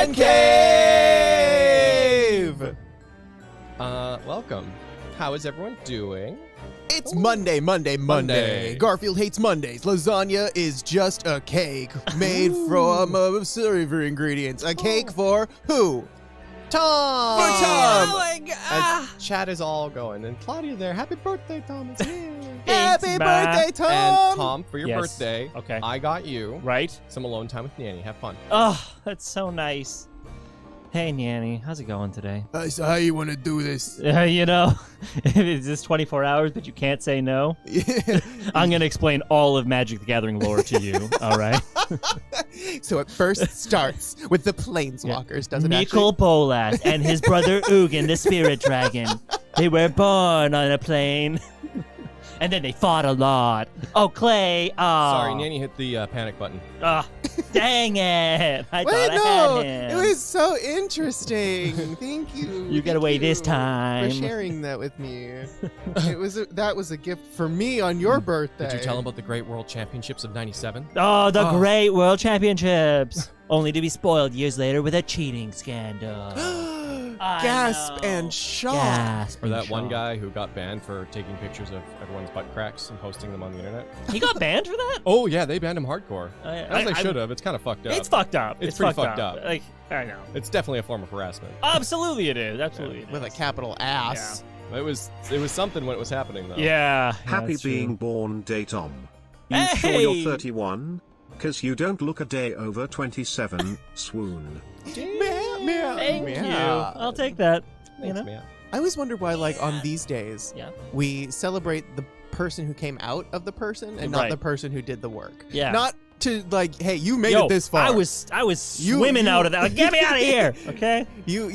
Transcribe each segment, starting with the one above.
NyanCave! Welcome. How is everyone doing? It's Monday. Garfield hates Mondays. Lasagna is just a cake made from silver ingredients. A cake for who? Tom! For Tom! Oh my As chat is all going. And Claudia there. Happy birthday, Tom. It's here. Happy birthday, Tom! And Tom, for your birthday, okay, I got you right some alone time with Nanny. Have fun. Oh, that's so nice. Hey, Nanny, how's it going today? So how you want to do this? You know, it's just 24 hours, but you can't say no. I'm going to explain all of Magic the Gathering lore to you, all right? So it first starts with the Planeswalkers, doesn't it? Mikkel Bolas and his brother Ugin, the Spirit Dragon. They were born on a plane. And then they fought a lot. Oh, Clay. Oh. Sorry, Nanny hit the panic button. Oh, dang it. I Wait, thought I had him. It was so interesting. Thank you. You got away this time. For sharing that with me. That was a gift for me on your birthday. Did you tell him about the Great World Championships of '97? Oh, the Great World Championships. Only to be spoiled years later with a cheating scandal. Gasp and shock. Gasp Or and that one shock. guy who got banned for taking pictures of everyone's butt cracks and posting them on the internet. He got banned for that? Oh, yeah, they banned him hardcore. As they I- should have. It's kind of fucked up. It's fucked up. It's pretty fucked up. Like, I know. It's definitely a form of harassment. Absolutely it is. Absolutely it is. With a capital ass. It was something when it was happening, though. Yeah. Happy that's being true. born, Day Tom. You Hey! sure you're 31? 'Cause you don't look a day over 27. Swoon. Thank you. I'll take that. Thanks, you know? man. I always wonder why, like, on these days, Yeah. we celebrate the person who came out of the person and not Right. the person who did the work. Yeah. Not to, like, hey, you made Yo, it this far. I was swimming out of that. Like, get me out of here. Okay. You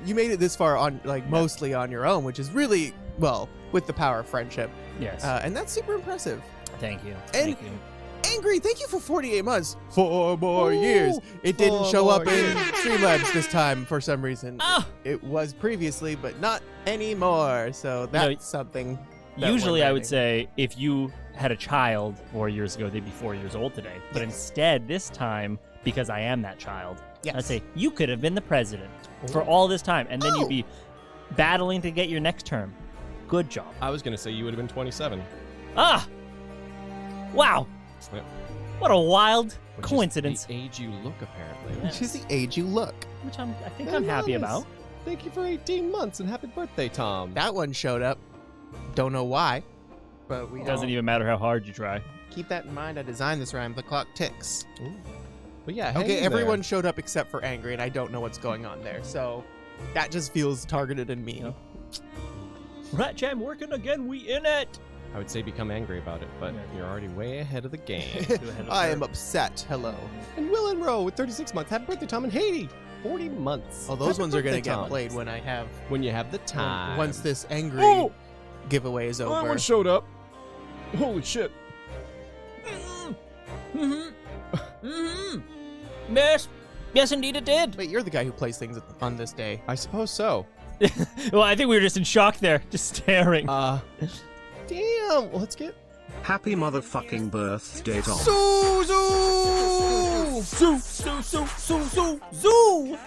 made it this far on, like, mostly on your own, which is really, well, with the power of friendship. Yes. And that's super impressive. Thank you. And- Thank you. Angry, thank you for 48 months. 4 more years. It didn't 4 show up more in Streamlabs this time for some reason. Ah! It was previously, but not anymore. So that's something. that Usually, we're I would banning. say if you had a child 4 years ago, they'd be 4 years old today. But instead, this time, because I am that child, Yes. I'd say you could have been the president for all this time, and then you'd be battling to get your next term. Good job. I was going to say you would have been 27. Ah! Wow. Yep. What a wild Which coincidence. Is the age you look, apparently. Yeah. Which is the age you look. Which I think Very I'm happy nice. about. Thank you for 18 months and happy birthday, Tom. That one showed up. Don't know why, but we It doesn't don't. even matter how hard you try. Keep that in mind. I designed this rhyme. The clock ticks. Ooh. But yeah, hang Okay, in everyone there. showed up except for Angry, and I don't know what's going on there. So that just feels targeted in me. Yep. Rat Jam working again. We in it. I would say become angry about it, but Yeah. you're already way ahead of the game. I am upset. Hello. And Will and Roe with 36 months. Happy birthday, Tom and Haiti. 40 months. Oh, those Happy ones are gonna birthday, get Tom. played when I have When you have the time. once this Angry Oh! giveaway is over. One showed up. Holy shit. Yes, indeed it did. Wait, you're the guy who plays things on this day. I suppose so. Well, I think we were just in shock there, just staring. Damn. Well, let's get... Happy motherfucking birthday, Tom. Zoo.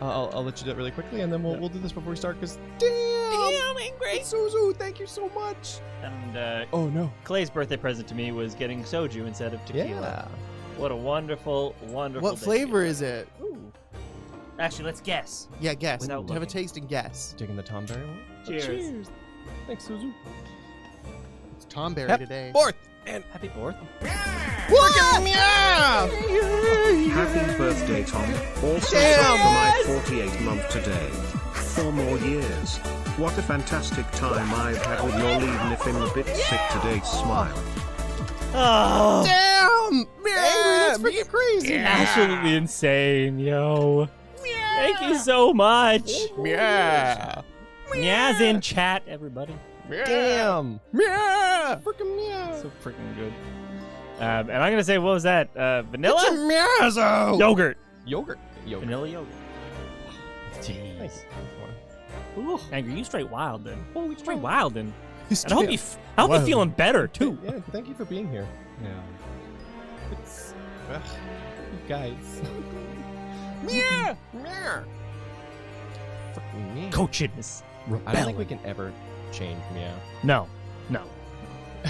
I'll let you do it really quickly, and then we'll do this before we start, because... Damn, angry. Suzu, thank you so much. And Oh, no. Clay's birthday present to me was getting soju instead of tequila. Yeah. What a wonderful, wonderful What day. flavor is it? Ooh. Actually, let's guess. Yeah, guess. Without Have a looking. taste and guess. Taking the Tom Berry one? Cheers. Thanks, Suzu. It's Tom Berry Yep. today. Fourth. And Happy 4th. What? Yeah! Happy birthday, Tom. Also Damn. for my 48th month today. 4 more years. What a fantastic time I've had with your lead if in a bit sick today. Smile. Oh, Damn! Angry, that's freaking crazy. absolutely insane, yo. Thank you so much. Yeah. Nyaz in chat, everybody. damn. Yeah. Freaking meow. So freaking good. And I'm gonna say, what was that? Vanilla? Mezzo. Yogurt. Yogurt. Yogurt. Vanilla yogurt. Jeez. Nice. Ooh, Angry, you straight wild then. Oh, straight wild then. He's And I hope I hope you're feeling better too. Yeah, thank you for being here. Yeah. It's... Ugh, you guys. Yeah. Yeah. Fucking me. Coaching is I don't think we can ever change meow. No.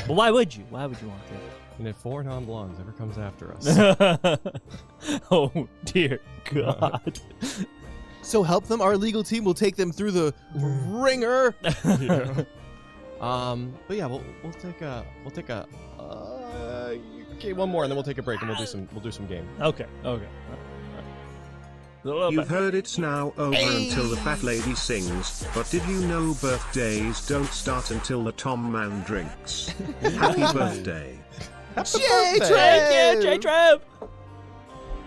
But why would you? Why would you want to? And if 4 non-blondes ever comes after us. Oh, dear God. So help them. Our legal team will take them through the ringer. Yeah. But yeah, we'll take a okay, one more, and then we'll take a break, and we'll do some game. Okay. You've heard it's now over until the fat lady sings, but did you know birthdays don't start until the Tom man drinks? Happy birthday. J-Treb!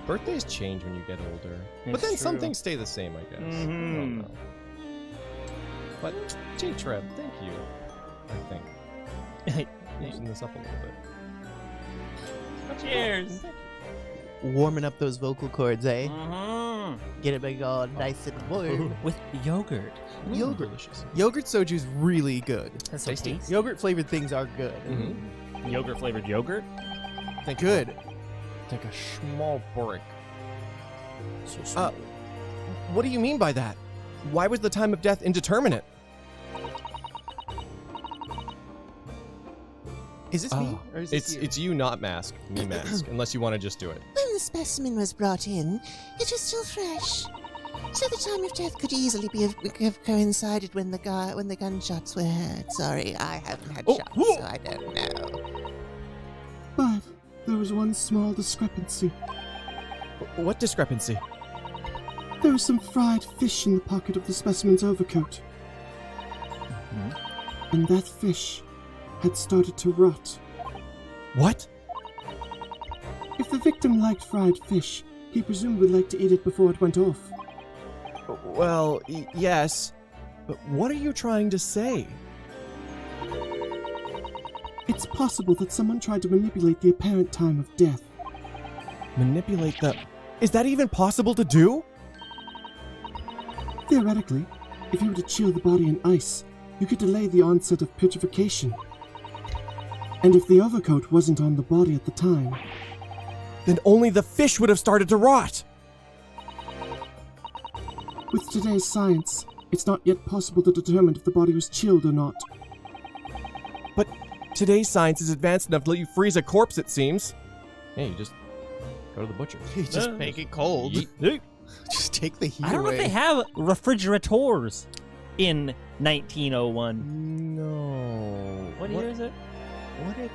Birthdays change when you get older, but It's then some true. things stay the same, I guess. I Mhm. don't know. But J-Treb, thank you. I think loosen this up a little bit. Cheers. Warming up those vocal cords, eh? Mhm. Get it big all nice and warm. With yogurt. Yogurt. Delicious. Yogurt soju's really good. That's so tasty. Yogurt flavored things are good. Mm-hmm. Yogurt flavored yogurt? Think Good. Take a small break. What do you mean by that? Why was the time of death indeterminate? Is this me? Or is this you? It's you, not Mask. Me Mask. Unless you want to just do it. When the specimen was brought in, it was still fresh. So the time of death could easily have coincided when the gunshots were heard. Sorry, I haven't had shots, so I don't know. But there was one small discrepancy. What discrepancy? There was some fried fish in the pocket of the specimen's overcoat. And that fish had started to rot. What? If the victim liked fried fish, he presumably would like to eat it before it went off. Well, yes. But what are you trying to say? It's possible that someone tried to manipulate the apparent time of death. Manipulate the... Is that even possible to do? Theoretically, if you were to chill the body in ice, you could delay the onset of putrefaction. And if the overcoat wasn't on the body at the time, Then only the fish would have started to rot! with today's science, it's not yet possible to determine if the body was chilled or not. But today's science is advanced enough to let you freeze a corpse, it seems. Yeah, you just go to the butcher. You just make it cold. Just take the heat I don't know away. if they have refrigerators in 1901. No. What year is it? What did...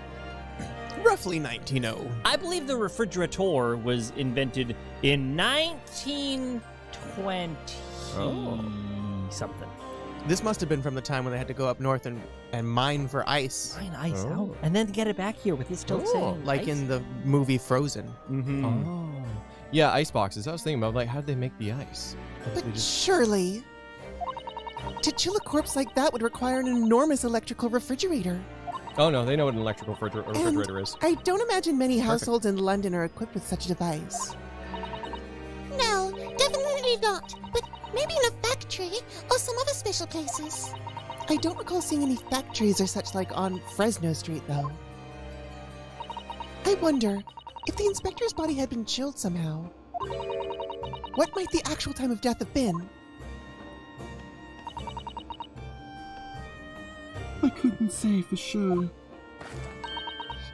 Roughly 1900. I believe the refrigerator was invented in 1920 something. This must have been from the time when they had to go up north and mine for ice. Mine ice Oh. out. And then get it back here with his still saying Like ice. in the movie Frozen. Mm-hmm. Oh. Yeah, ice boxes. I was thinking about, like, how'd they make the ice? But They just... surely, to chill a corpse like that would require an enormous electrical refrigerator. Oh, no, they know what an electrical refrigerator is. I don't imagine many households in London are equipped with such a device. No, definitely not. But maybe in a factory or some other special places. I don't recall seeing any factories or such like on Fresno Street, though. I wonder if the inspector's body had been chilled somehow. What might the actual time of death have been? I couldn't say for sure.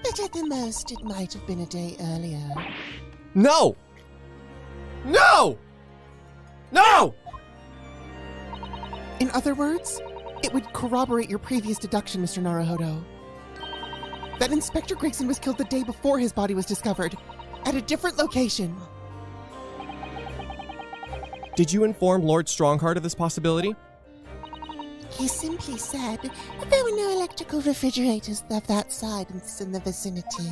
But at the most, it might have been a day earlier. No! No! No! In other words, it would corroborate your previous deduction, Mr. Naruhodo. That Inspector Gregson was killed the day before his body was discovered, at a different location. Did you inform Lord Strongheart of this possibility? He simply said that there were no electrical refrigerators of that size in the vicinity.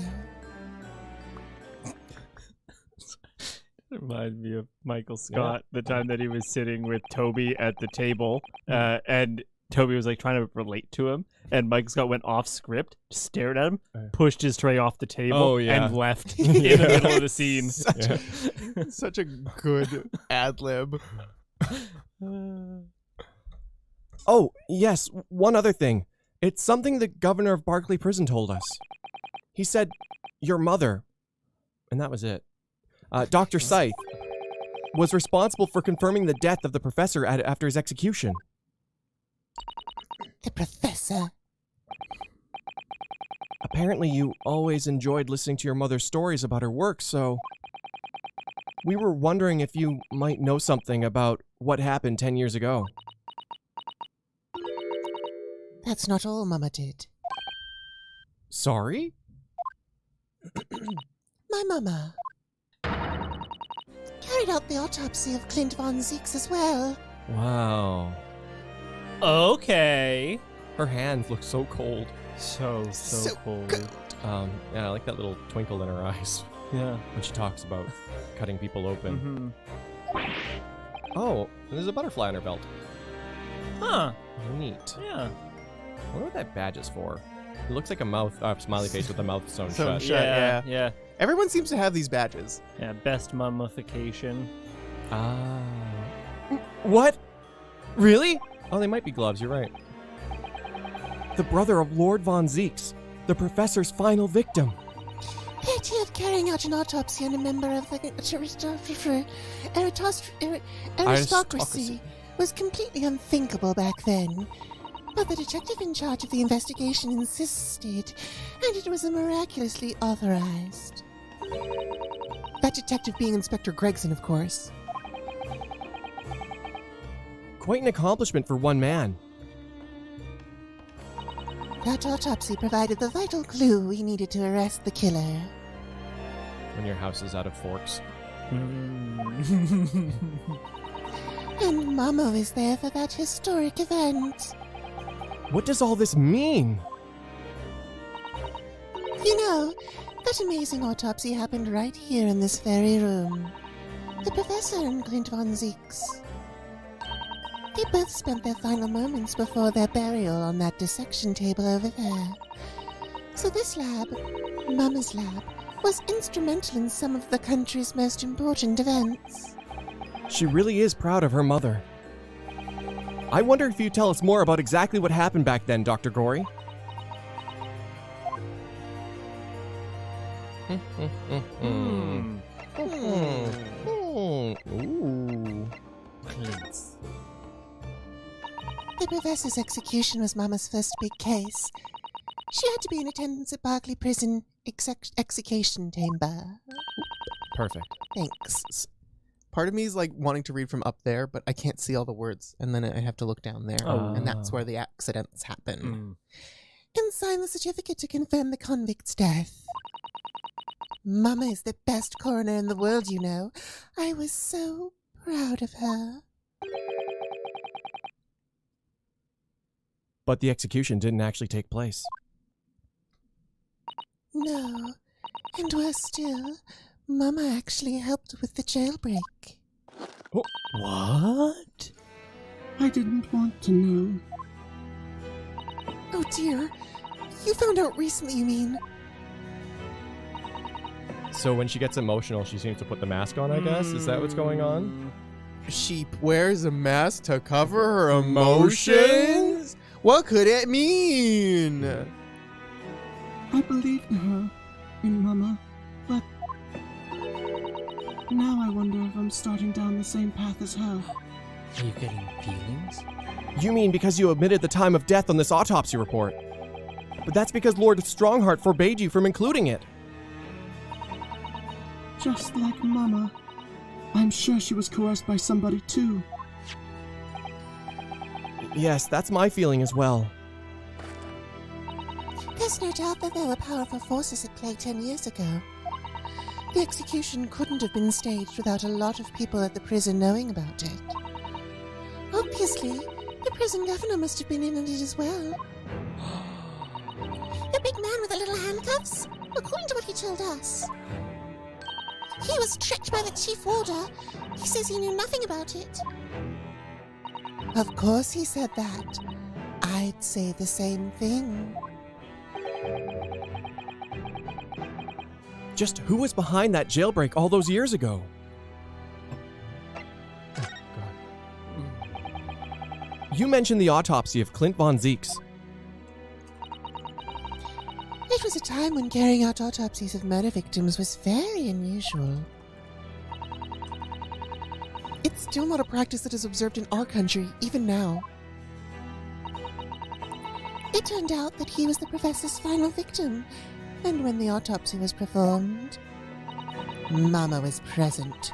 Reminds me of Michael Scott, the time that he was sitting with Toby at the table, and Toby was like trying to relate to him, and Michael Scott went off script, stared at him, pushed his tray off the table, and left in the middle of the scene. Such a good ad lib. Oh, yes, one other thing. It's something the governor of Barclay Prison told us. He said, your mother, and that was it. Dr. Scythe. was responsible for confirming the death of the professor after his execution. The professor. Apparently you always enjoyed listening to your mother's stories about her work, so we were wondering if you might know something about what happened 10 years ago. That's not all Mama did. Sorry? My mama carried out the autopsy of Clint von Zeeks as well. Wow. Okay. Her hands look so cold. So cold. Yeah, I like that little twinkle in her eyes Yeah. when she talks about cutting people open. Mm-hmm. Oh, there's a butterfly on her belt. Huh. Neat. Yeah. I wonder what that badge is for. It looks like a mouth, smiley face with a mouth sewn Sewn shut. shut. Yeah. Yeah. Everyone seems to have these badges. Yeah. Best mummification. Ah. What? Really? Oh, they might be gloves, you're right. The brother of Lord von Zeeks, the professor's final victim. The idea of carrying out an autopsy on a member of the aristocracy was completely unthinkable back then. But the detective in charge of the investigation insisted, and it was miraculously authorized. That detective being Inspector Gregson, of course. Quite an accomplishment for one man. That autopsy provided the vital clue we needed to arrest the killer. When your house is out of forks. And Mama was there for that historic event. What does all this mean? You know, that amazing autopsy happened right here in this very room. The professor and Clint von Zeeks. They both spent their final moments before their burial on that dissection table over there. So this lab, Mama's lab, was instrumental in some of the country's most important events. She really is proud of her mother. I wonder if you tell us more about exactly what happened back then, Dr. Gory. Ooh. The professor's execution was Mama's first big case. She had to be in attendance at Berkeley Prison execution chamber. Perfect. Thanks. Part of me is like wanting to read from up there, but I can't see all the words, and then I have to look down there, and that's where the accidents happen. And sign the certificate to confirm the convict's death. Mama is the best coroner in the world, you know. I was so proud of her. But the execution didn't actually take place. No. And worse still, Mama actually helped with the jailbreak. What? I didn't want to know. Oh dear. You found out recently, you mean? So when she gets emotional, she seems to put the mask on, I guess? Is that what's going on? She wears a mask to cover her emotions? What could it mean? I believed in her, in Mama, but now I wonder if I'm starting down the same path as her. Are you getting feelings? You mean because you admitted the time of death on this autopsy report? But that's because Lord Strongheart forbade you from including it. Just like Mama. I'm sure she was coerced by somebody too. Yes, that's my feeling as well. There's no doubt that there were powerful forces at play 10 years ago. The execution couldn't have been staged without a lot of people at the prison knowing about it. Obviously, the prison governor must have been in on it as well. The big man with the little handcuffs? According to what he told us. He was tricked by the chief warder. He says he knew nothing about it. Of course he said that. I'd say the same thing. Just who was behind that jailbreak all those years ago? You mentioned the autopsy of Clint von Zeeks. It was a time when carrying out autopsies of murder victims was very unusual. It's still not a practice that is observed in our country, even now. It turned out that he was the professor's final victim, and when the autopsy was performed, Mama was present,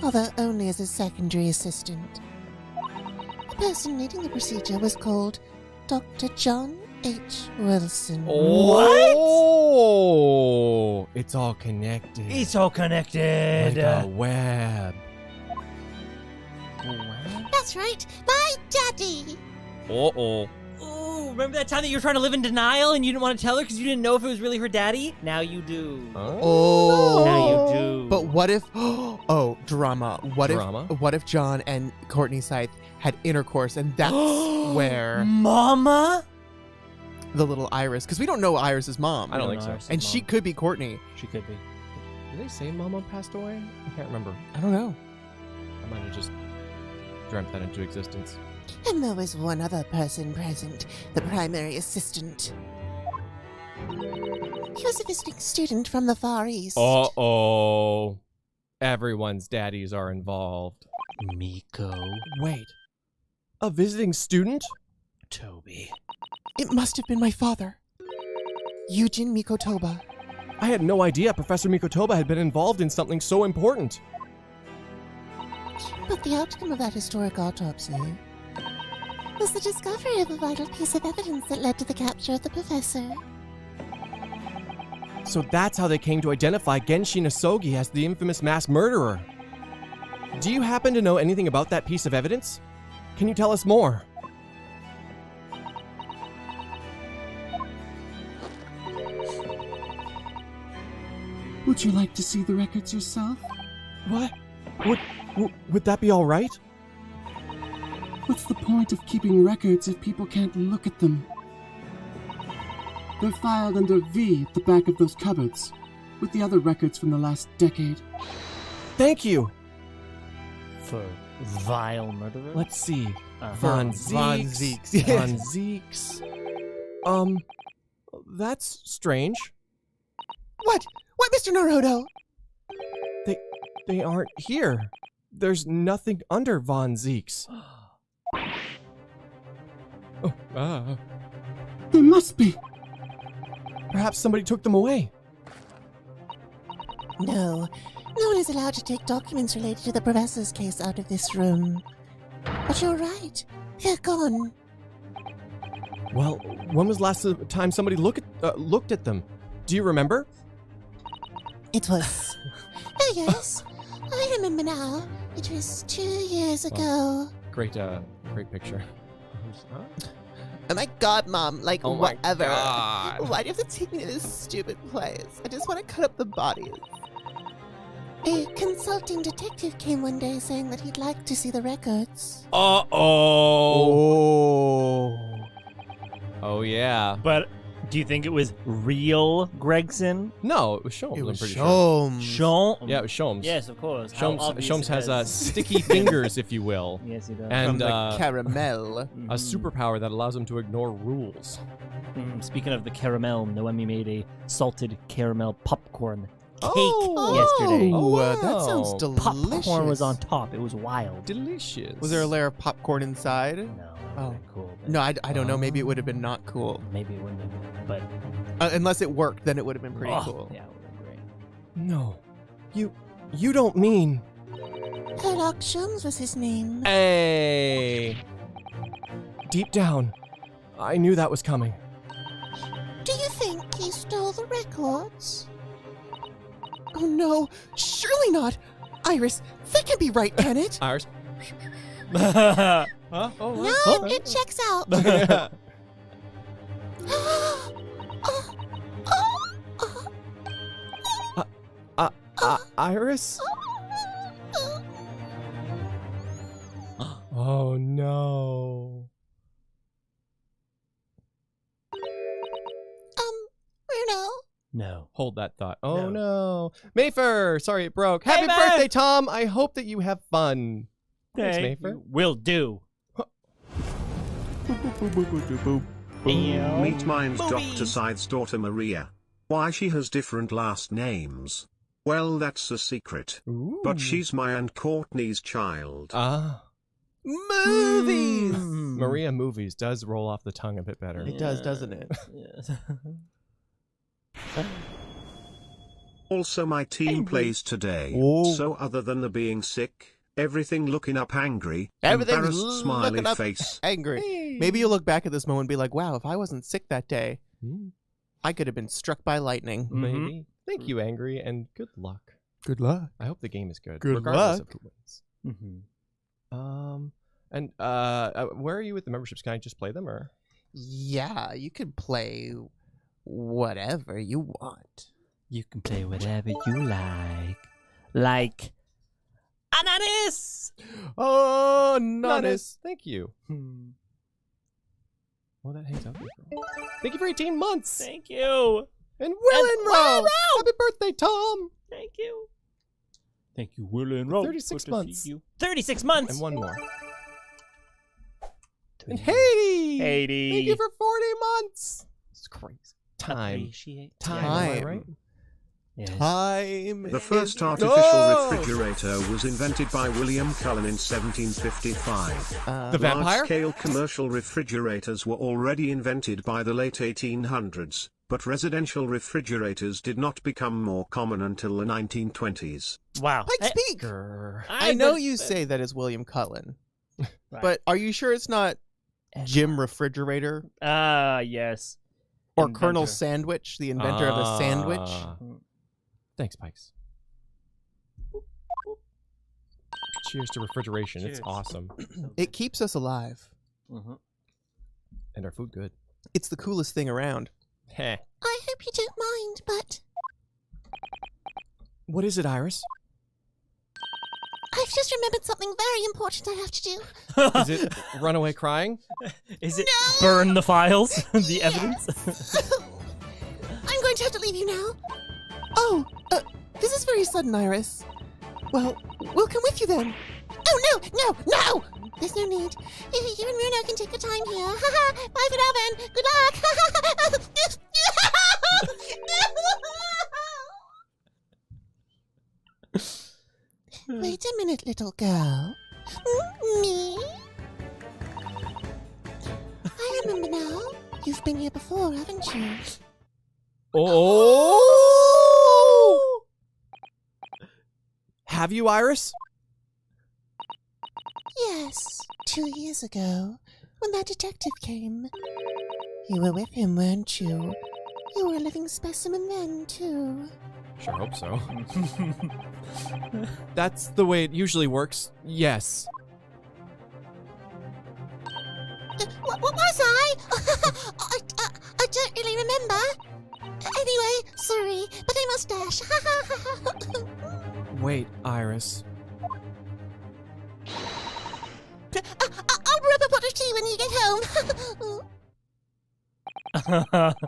although only as a secondary assistant. The person leading the procedure was called Dr. John H. Wilson. Oh, it's all connected. It's all connected. Like a web. That's right, my daddy! Uh-oh. Oh, remember that time that you were trying to live in denial and you didn't want to tell her because you didn't know if it was really her daddy? Now you do. Oh. Now you do. But what if? Oh, drama. Drama? What if John and Courtney Scythe had intercourse, and that's where Mama? the little Iris? Because we don't know Iris's mom. I don't think so. Iris' And she mom. could be Courtney. She could be. Did they say Mama passed away? I can't remember. I don't know. I might have just dreamt that into existence. And there was one other person present, the primary assistant. He was a visiting student from the Far East. Uh-oh. Everyone's daddies are involved. Miko. Wait. A visiting student? Toby. It must have been my father, Eugen Mikotoba. I had no idea Professor Mikotoba had been involved in something so important. But the outcome of that historic autopsy was the discovery of a vital piece of evidence that led to the capture of the professor. So that's how they came to identify Genshin Asogi as the infamous mass murderer. Do you happen to know anything about that piece of evidence? Can you tell us more? Would you like to see the records yourself? What? Would that be all right? What's the point of keeping records if people can't look at them? They're filed under V at the back of those cupboards, with the other records from the last decade. Thank you. For vile murderer? Let's see. Von Von Zeeks. Zeeks. Von Zeeks. That's strange. What? What, Mr. Naruto? They aren't here. There's nothing under Von Zeeks. Oh, There must be! perhaps somebody took them away. No. No one is allowed to take documents related to the professor's case out of this room. But you're right. They're gone. Well, when was last time somebody looked at them? Do you remember? It was... Oh, yes. I remember now. It was 2 years ago. Great picture. Oh my god, Mom. Like, Oh my whatever. God. Why do you have to take me to this stupid place? I just want to cut up the bodies. A consulting detective came one day saying that he'd like to see the records. Oh. Oh yeah. But do you think it was real Gregson? No, it was Sholmes. It was I'm pretty sure. Sholmes. Sean? Yeah, it was Sholmes. Yes, of course. How Sholmes, obvious Sholmes it has is. sticky fingers, if you will, Yes, he does. and From the caramel. a superpower that allows him to ignore rules. Speaking of the caramel, Noemi made a salted caramel popcorn cake Oh. yesterday. Oh, that wow. sounds delicious. Popcorn was on top. It was wild. Delicious. Was there a layer of popcorn inside? No, that Oh. wasn't cool. but No, I don't know. Maybe it would have been not cool. Maybe it wouldn't have been, but Unless it worked, then it would have been pretty oh, cool. Yeah, it would have been great. No. You don't mean... Sherlock Sholmes was his name. Hey. Deep down, I knew that was coming. Do you think he stole the records? Oh no, surely not. Iris, that can't be right, can it? Iris. Huh? Oh, No, what? it checks out. Yeah. Iris? Oh no. Bruno. No. Hold that thought. Oh no. Mayfair! Sorry it broke. Happy Matt! birthday, Tom! I hope that you have fun. Thanks, Hey. Mayfair. Will do. Meet Mine's Dr. Side's daughter Maria. Why she has different last names. Well, that's a secret. Ooh. But she's my and Courtney's child. Ah. Movies! Maria movies does roll off the tongue a bit better. It does, doesn't it? Yes. Also, my team plays today. Whoa. So other than the being sick, everything looking up angry, Everything's embarrassed smiley looking up face. angry. Hey. Maybe you'll look back at this moment and be like, wow, if I wasn't sick that day, Hmm. I could have been struck by lightning. Maybe. Thank you, Angry, and good luck. Good luck. I hope the game is good. Good regardless luck. of who wins. Mm-hmm. And where are you with the memberships? Can I just play them, or? Yeah, you could play whatever you want. You can play whatever you like. Like Ananis! Oh, Nanis. Thank you. Well, that hangs out. Thank you for 18 months. Thank you. And Will and Row. Happy birthday, Tom. Thank you. Thank you, Will and Row. 36 Good to see months. you. 36 months. And one more. And Haiti. Haiti. Thank you for 40 months. It's crazy. Time. Appreciate Time. Time. Right? Yes. Time. The first is- artificial No! refrigerator was invented by William Cullen in 1755. The vampire? Large-scale commercial refrigerators were already invented by the late 1800s, but residential refrigerators did not become more common until the 1920s. Wow. Pikes Peak. Grr. I know you say that is William Cullen, but are you sure it's not Jim Refrigerator Yes. or Inventor. Colonel Sandwich, the inventor of a sandwich? Ah. Thanks, Pikes. Cheers to refrigeration. Cheers. It's awesome. It keeps us alive. And our food good. It's the coolest thing around. Heh. I hope you don't mind, but What is it, Iris? I've just remembered something very important I have to do. Is it runaway crying? Is it burn the files? The evidence? I'm going to have to leave you now. Oh, this is very sudden, Iris. Well, we'll come with you then. Oh, no, no, no! There's no need. You and Bruno can take your time here. Bye for now, then. Good luck. Wait a minute, little girl. Me? I remember now. You've been here before, haven't you? Oh! Have you, Iris? Yes, 2 years ago, when that detective came. You were with him, weren't you? You were a living specimen then, too. Sure hope so. That's the way it usually works. Yes. What was I? I don't really remember. Anyway, sorry, but I must dash. Wait, Iris. I'll brew up a pot of tea when you get home.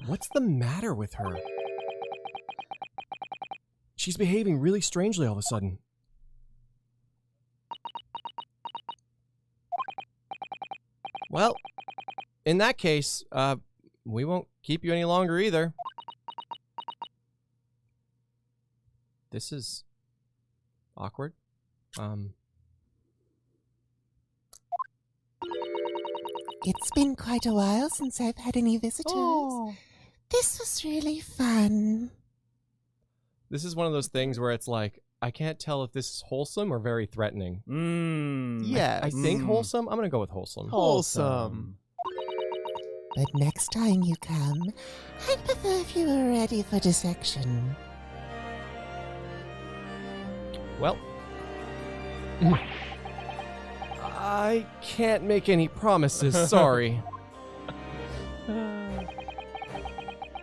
What's the matter with her? She's behaving really strangely all of a sudden. Well, in that case, we won't keep you any longer either. This is awkward. It's been quite a while since I've had any visitors. This was really fun. This is one of those things where it's like, I can't tell if this is wholesome or very threatening. Yes. I think wholesome. I'm gonna go with wholesome. Wholesome. But next time you come, I'd prefer if you were ready for dissection. Well, I can't make any promises, sorry.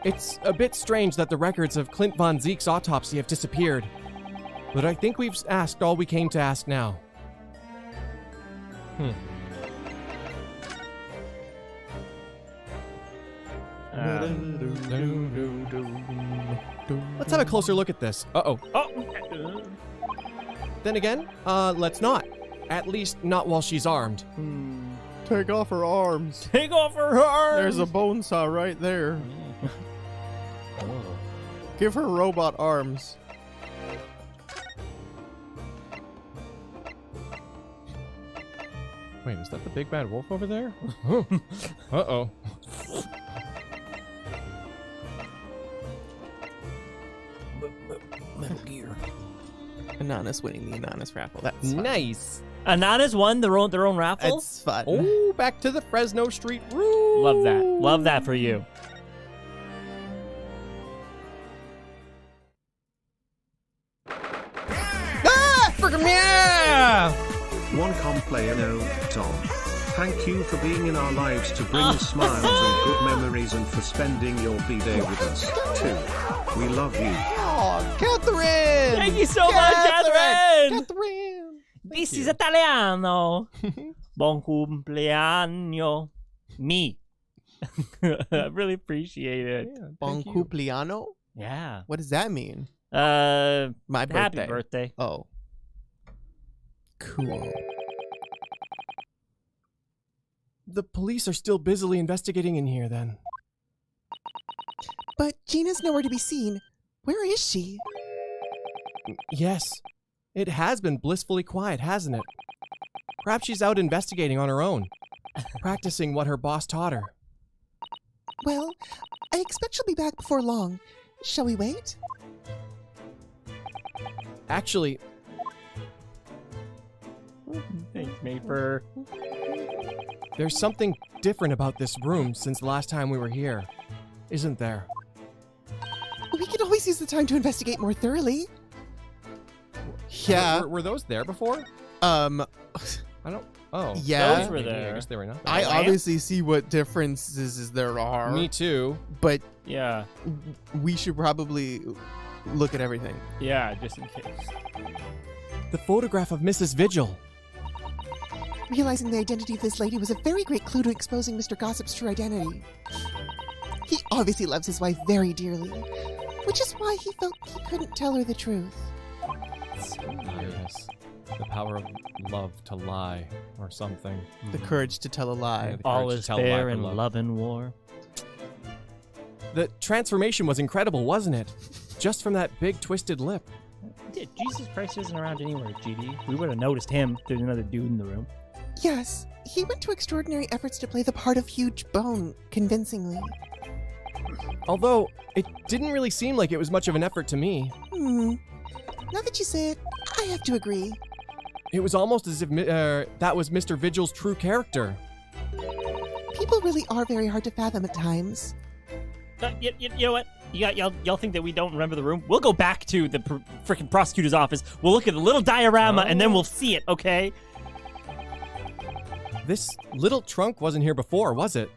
It's a bit strange that the records of Clint Von Zeke's autopsy have disappeared. But I think we've asked all we came to ask now. Let's have a closer look at this. Uh-oh. Then again, let's not. At least not while she's armed. Take off her arms. Take off her arms! There's a bone saw right there. Give her robot arms. Wait, is that the big bad wolf over there? Uh-oh. Metal Gear. Anonymous winning the Anonymous raffle. That's fun. Nice. Anonymous won their own raffle. It's fun. Oh, back to the Fresno Street room. Love that. Love that for you. Yeah! One complainer, no, Tom. Thank you for being in our lives to bring us smiles and good memories and for spending your B-Day with us, too. We love you. Oh, Catherine! Thank you so much, Catherine. Catherine! This is Italiano. Buon cumpleaños. Me. I really appreciate it. Yeah, Bon thank you. cumpleaños? Yeah. What does that mean? My My birthday. Happy birthday. Oh. Cool. The police are still busily investigating in here, then. But Gina's nowhere to be seen. Where is she? Yes. It has been blissfully quiet, hasn't it? Perhaps she's out investigating on her own, practicing what her boss taught her. Well, I expect she'll be back before long. Shall we wait? Actually, Thanks, Mayfer. there's something different about this room since the last time we were here, isn't there? We could always use the time to investigate more thoroughly. Yeah. Were those there before? I I don't. Oh. Yeah. Those were Maybe, there. I guess they were not. I there. obviously see what differences there are. Me too. But Yeah. we should probably look at everything. Yeah, just in case. The photograph of Mrs. Vigil. Realizing the identity of this lady was a very great clue to exposing Mr. Gossip's true identity. He obviously loves his wife very dearly, which is why he felt he couldn't tell her the truth. Yes. The power of love to lie, or something. The courage to tell a lie. Yeah, the All courage to is tell a lie fair for in love. love and war. The transformation was incredible, wasn't it? Just from that big twisted lip. Yeah, Jesus Christ isn't around anywhere, GD. We would have noticed him. There's another dude in the room. Yes, he went to extraordinary efforts to play the part of Huge Bone convincingly. Although, it didn't really seem like it was much of an effort to me. Now that you say it, I have to agree. It was almost as if that was Mr. Vigil's true character. People really are very hard to fathom at times. You know what? Y'all think that we don't remember the room? We'll go back to the freaking prosecutor's office. We'll look at the little diorama, and then we'll see it, okay? This little trunk wasn't here before, was it?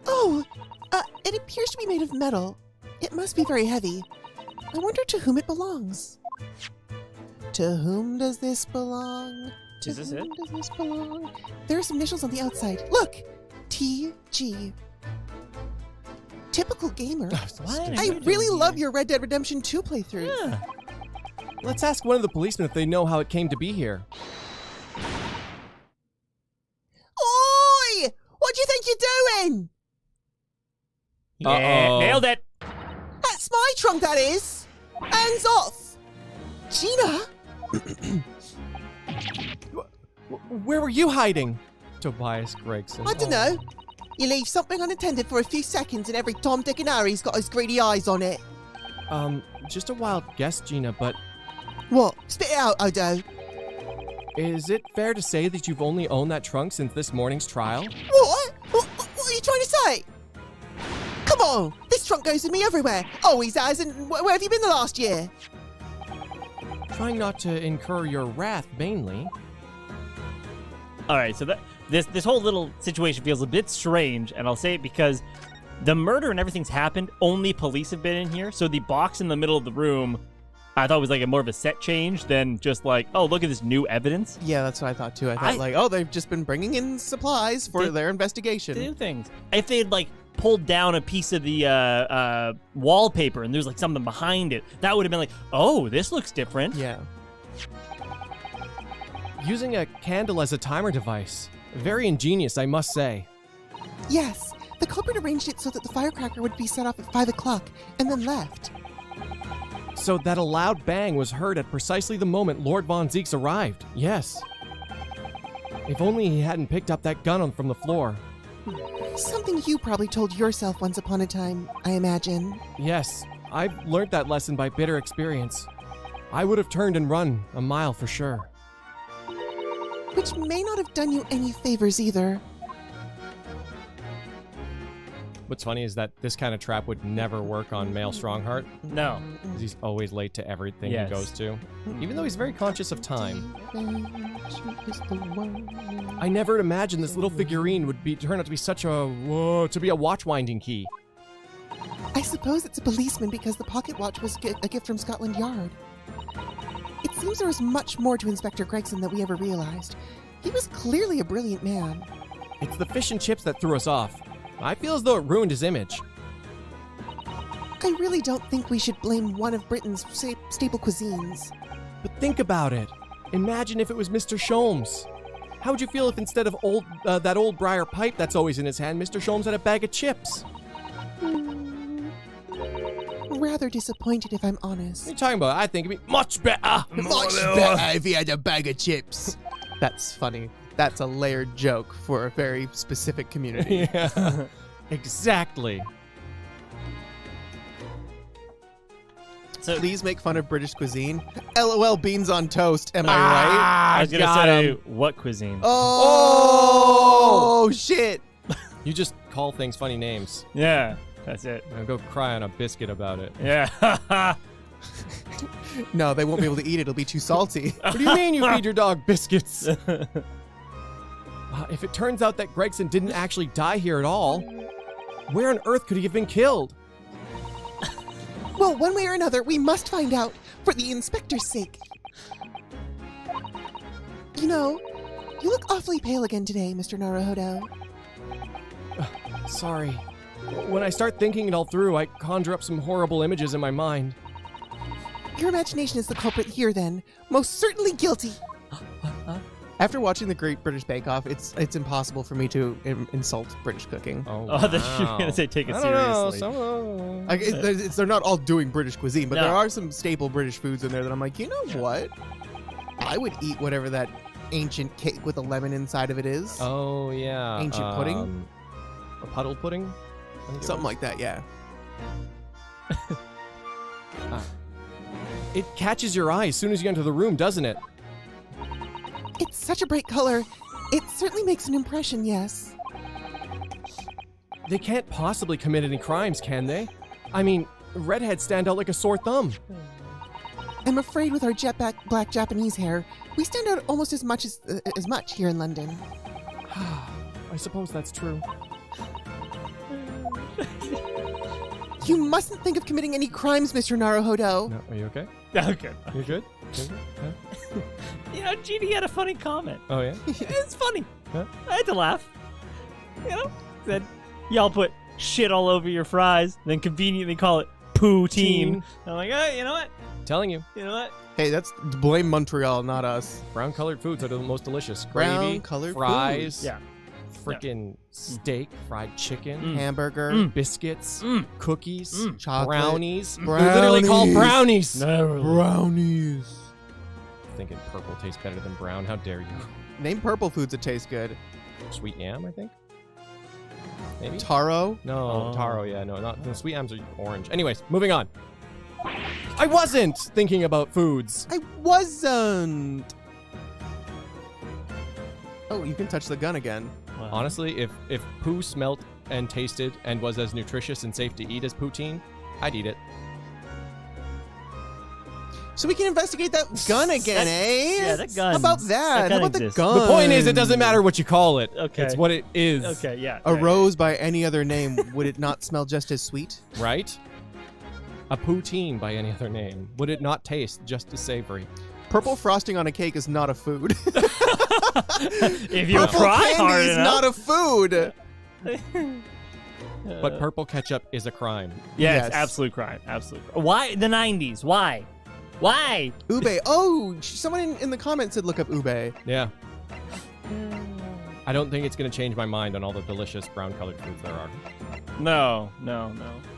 Oh, it appears to be made of metal. It must be very heavy. I wonder to whom it belongs. To whom does this belong? To Is this whom it? does this belong? There are some initials on the outside. Look! TG. Typical gamer. What? I really love your Red Dead Redemption 2 playthroughs. Yeah. Let's ask one of the policemen if they know how it came to be here. Oi! What do you think you're doing? Yeah, Uh-oh. nailed it. That's my trunk, that is. Hands off. Gina? Where were you hiding? Tobias Gregson. I don't know. You leave something unattended for a few seconds and every Tom, Dick and Harry's got his greedy eyes on it. Just a wild guess, Gina, but What? Spit it out, Odo. is it fair to say that you've only owned that trunk since this morning's trial? What? What are you trying to say? Come on, this trunk goes with me everywhere. Always has, and where have you been the last year? Trying not to incur your wrath, mainly. All right, so this whole little situation feels a bit strange, and I'll say it because the murder and everything's happened. Only police have been in here, so the box in the middle of the room, I thought was like more of a set change than just like, oh, look at this new evidence. Yeah, that's what I thought too. I thought like, oh, they've just been bringing in supplies for their investigation. To do things. If they had like pulled down a piece of the wallpaper and there's like something behind it, that would have been like, oh, this looks different. Yeah. Using a candle as a timer device. Very ingenious, I must say. Yes, the culprit arranged it so that the firecracker would be set off at 5 o'clock and then left. So that a loud bang was heard at precisely the moment Lord Von Zeeks arrived. Yes. If only he hadn't picked up that gun from the floor. Something you probably told yourself once upon a time, I imagine. Yes, I've learned that lesson by bitter experience. I would have turned and run a mile for sure. Which may not have done you any favors either. What's funny is that this kind of trap would never work on male Strongheart, No. because he's always late to everything Yes. he goes to, even though he's very conscious of time. I never imagined this little figurine would turn out to be such a to be a watch-winding key. I suppose it's a policeman because the pocket watch was a gift from Scotland Yard. It seems there was much more to Inspector Gregson than we ever realized. He was clearly a brilliant man. It's the fish and chips that threw us off. I feel as though it ruined his image. I really don't think we should blame one of Britain's staple cuisines. But think about it. Imagine if it was Mr. Sholmes. How would you feel if instead of that old briar pipe that's always in his hand, Mr. Sholmes had a bag of chips? Rather disappointed, if I'm honest. What are you talking about? I think it'd be much better. Much better if he had a bag of chips. That's funny. That's a layered joke for a very specific community. Yeah, exactly. So Please make fun of British cuisine. LOL, beans on toast. Am I right? I was gonna got say him. what cuisine? Oh, shit. You just call things funny names. Yeah, that's it. I'll go cry on a biscuit about it. Yeah. No, they won't be able to eat it. It'll be too salty. What do you mean you feed your dog biscuits? If it turns out that Gregson didn't actually die here at all, where on earth could he have been killed? Well, one way or another, we must find out, for the inspector's sake. You know, you look awfully pale again today, Mr. Naruhodo. Sorry. When I start thinking it all through, I conjure up some horrible images in my mind. Your imagination is the culprit here, then. Most certainly guilty. After watching the Great British Bake Off, it's impossible for me to insult British cooking. Oh, Oh, that you were gonna say take it I don't know, seriously. They're not all doing British cuisine, but No. there are some staple British foods in there that I'm like, you know what? I would eat whatever that ancient cake with a lemon inside of it is. Oh, yeah. Ancient pudding? A puddle pudding? I think it Something was. like that, yeah. It catches your eye as soon as you enter the room, doesn't it? It's such a bright color. It certainly makes an impression, yes. They can't possibly commit any crimes, can they? I mean, redheads stand out like a sore thumb. I'm afraid with our black Japanese hair, we stand out almost as much here in London. I suppose that's true. You mustn't think of committing any crimes, Mr. Naruhodo. No, are you okay? Okay. You good? You good? Huh? You know, Jeannie had a funny comment. Oh, yeah? It's funny. Huh? I had to laugh. You know, said y'all put shit all over your fries, then conveniently call it poutine. Teen. I'm like, hey, you know what? Telling you, You know what? Hey, that's blame Montreal, not us. brown-colored foods are the most delicious. Gravy, Brown-colored fries, foods. Yeah. freaking steak, fried chicken, Hamburger, biscuits, Mm. cookies, chocolate, brownies. They're literally called brownies. brownies. Thinking purple tastes better than brown. How dare you? Name purple foods that taste good. Sweet yam, I think. Maybe. Taro. No, Oh. taro. Yeah, no, not the sweet yams are orange. Anyways, moving on. I wasn't thinking about foods. I wasn't. Oh, you can touch the gun again. Wow. Honestly, if poo smelt and tasted and was as nutritious and safe to eat as poutine, I'd eat it. So we can investigate that gun again, eh? yeah, that gun- How about that that? gun How about exists. the gun? The point is, it doesn't matter what you call it. Okay. It's what it is. Okay, yeah. A right. rose by any other name, would it not smell just as sweet? Right? A poutine by any other name. Would it not taste just as savory? Purple frosting on a cake is not a food. If you Purple try candy hard is enough. not a food. But purple ketchup is a crime. Yes, Yes. absolute crime. Absolute. Why the 90s? Why? Why? Ube. Oh, someone in the comments said look up ube. Yeah. I don't think it's going to change my mind on all the delicious brown-colored foods there are. No.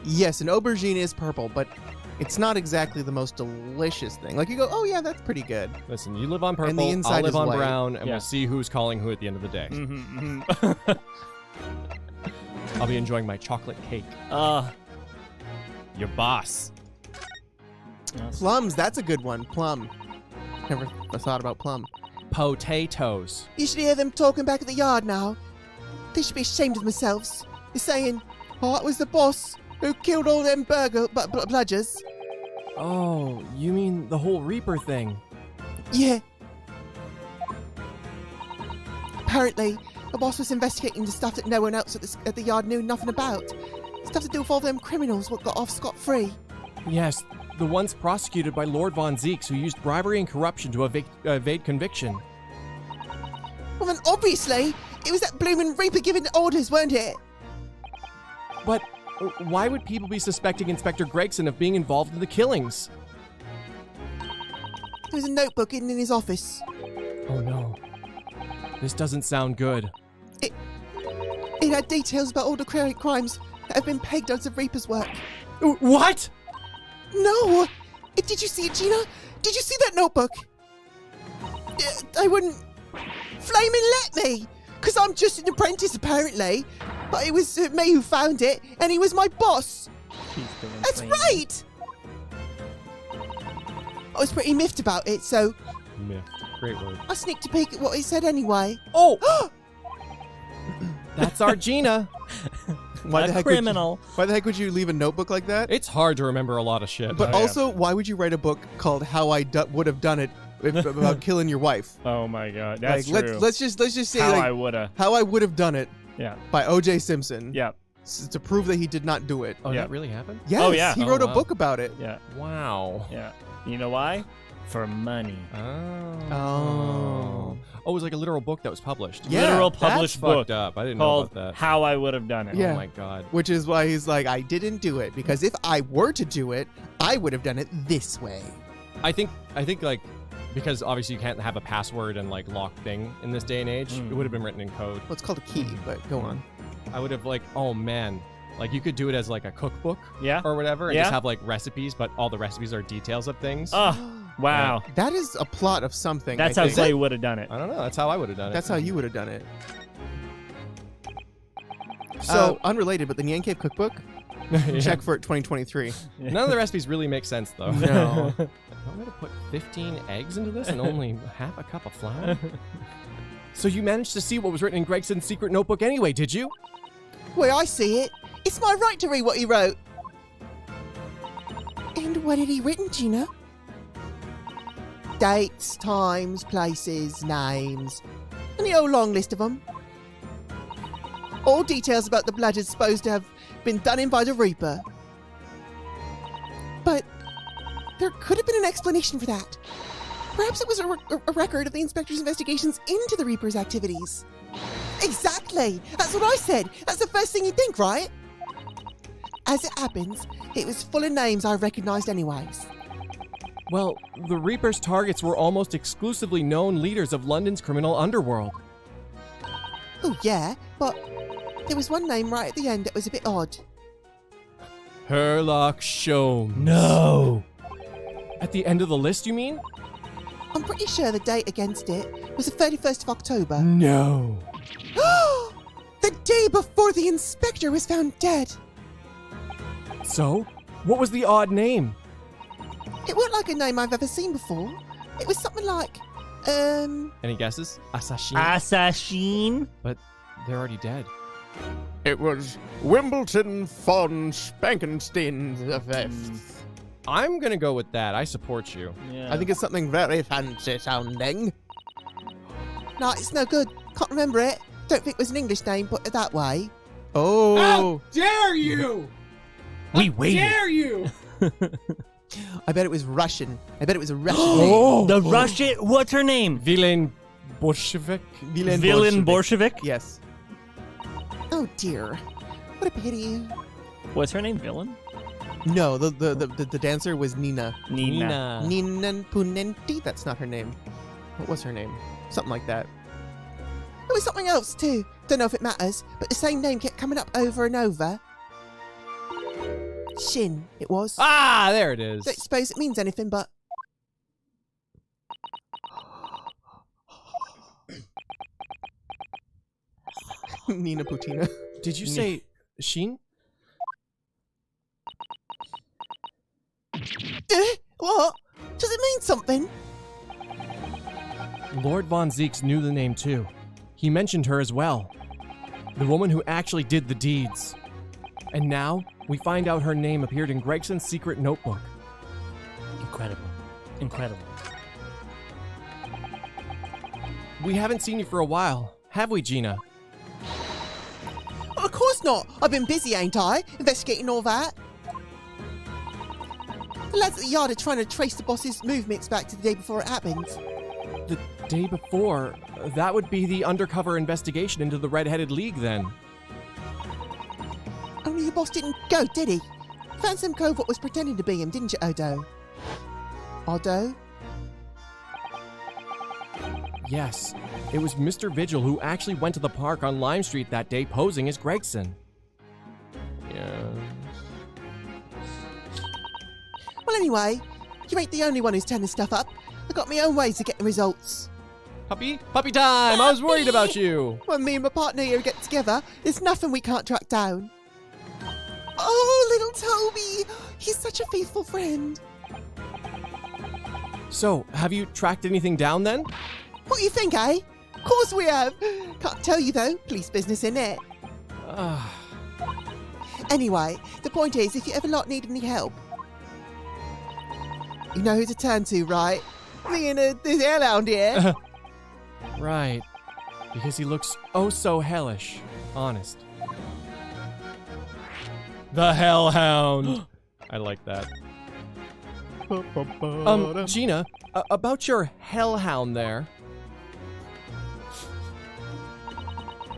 Yes, an aubergine is purple, but It's not exactly the most delicious thing. Like you go, oh yeah, that's pretty good. Listen, you live on purple, And the inside I'll live is on white. brown, and Yeah. we'll see who's calling who at the end of the day. Mm-hmm. I'll be enjoying my chocolate cake. Your boss. Plums, that's a good one. Plum. Never thought about plum. Potatoes. You should hear them talking back at the yard now. They should be ashamed of themselves. They're saying, oh, it was the boss who killed all them bludgers. Oh, you mean the whole Reaper thing? Yeah. Apparently, the boss was investigating the stuff that no one else at the yard knew nothing about. Stuff to do with all them criminals what got off scot-free. Yes, the ones prosecuted by Lord Von Zeeks who used bribery and corruption to evade conviction. Well then, obviously, it was that bloomin' Reaper giving the orders, weren't it? But why would people be suspecting Inspector Gregson of being involved in the killings? There was a notebook hidden in his office. Oh no. This doesn't sound good. It had details about all the crimes that have been pegged as the Reaper's work. What? No! Did you see it, Gina? Did you see that notebook? They wouldn't flaming let me! Because I'm just an apprentice, apparently. But it was me who found it, and he was my boss. That's right! I was pretty miffed about it, so Myth. Great word. I sneaked a peek at what he said anyway. Oh! That's our Gina. Why the heck criminal. Why the heck would you leave a notebook like that? It's hard to remember a lot of shit. But also, why would you write a book called "How I Would Have Done It" about killing your wife? Oh my god, that's like, true. let's just say How like, I woulda. "How I Would Have Done It" Yeah. by O.J. Simpson. Yeah. To prove that he did not do it. Oh, Yeah. that really happened? Yes, Oh, yeah. he Oh, wrote a wow. book about it. Yeah. Wow. Yeah. You know why? For money. Oh. Oh, it was like a literal book that was published. Yeah, Literal That's published book fucked up. I didn't know called about that. How I Would Have Done It. Yeah. Oh my god. Which is why he's like, I didn't do it because if I were to do it, I would have done it this way. I think like because obviously you can't have a password and like lock thing in this day and age. It would have been written in code. Well, it's called a key, but go on. I would have like, oh man, like you could do it as like a cookbook Yeah. or whatever, and Yeah. just have like recipes, but all the recipes are details of things. Oh, wow. That is a plot of something. That's I how think. Slay would have done it. I don't know. That's how I would have done it. That's how you would have done it. So, unrelated, but the NyanCave cookbook, Yeah. check for it 2023. None of the recipes really make sense though. No. I'm gonna put 15 eggs into this and only half a cup of flour. So you managed to see what was written in Gregson's secret notebook anyway, did you? Where I see it, it's my right to read what he wrote. And what had he written, Gina? Dates, times, places, names, and the whole long list of them. All details about the bludgers supposed to have been done in by the Reaper. But there could have been an explanation for that. Perhaps it was a record of the inspector's investigations into the Reaper's activities. Exactly! That's what I said! That's the first thing you'd think, right? As it happens, it was full of names I recognised anyways. Well, the Reaper's targets were almost exclusively known leaders of London's criminal underworld. Oh yeah, but there was one name right at the end that was a bit odd. Herlock Sholmes. No. At the end of the list, you mean? I'm pretty sure the date against it was the 31st of October. No. The day before the inspector was found dead. So, what was the odd name? It wasn't like a name I've ever seen before. It was something like, Any guesses? Assassin. Assassin. But they're already dead. It was Wimbledon von Spankenstein the Fifth. I'm gonna go with that. I support you. Yeah. I think it's something very fancy sounding. nah, it's no good. Can't remember it. Don't think it was an English name, put it that way. Oh. Dare you! We waited. Dare you! I bet it was Russian. I bet it was a Russian Oh! The Russian. What's her name? Villain Bolshevik? name. Villain Bolshevik. Yes. Oh dear. What a pity. What's her name? Villain. No, the dancer was Nina. Nina. Nina Punenti? That's not her name. What was her name? Something like that. There was something else too. Don't know if it matters, but the same name kept coming up over and over. Shin, it was. Ah, there it is. Don't suppose it means anything, but... Nina Putina. Did you say Sheen? What? Does it mean something? Lord Von Zeeks knew the name too. He mentioned her as well. The woman who actually did the deeds. And now, we find out her name appeared in Gregson's secret notebook. Incredible. Incredible. We haven't seen you for a while, have we, Gina? Of course not. I've been busy, ain't I? Investigating all that. The lads at the yard are trying to trace the boss's movements back to the day before it happened. The day before, that would be the undercover investigation into the Red-Headed League then. Only the boss didn't go, did he? Found some covert was pretending to be him, didn't you, Odo? Odo? Yes, it was Mr. Vigil who actually went to the park on Lime Street that day posing as Gregson. Yeah. Well, anyway, you ain't the only one who's turning stuff up. I got my own ways of getting results. Puppy time! I was worried about you! When me and my partner here get together, there's nothing we can't track down. Oh, little Toby! He's such a faithful friend. So, have you tracked anything down then? What do you think, eh? Of course we have. Can't tell you, though. Police business, innit? Anyway, the point is, if you ever lot need any help, you know who to turn to, right? Me and this hellhound here. Right. Because he looks oh so hellish. Honest. The Hellhound. I like that. Gina, about your Hellhound there.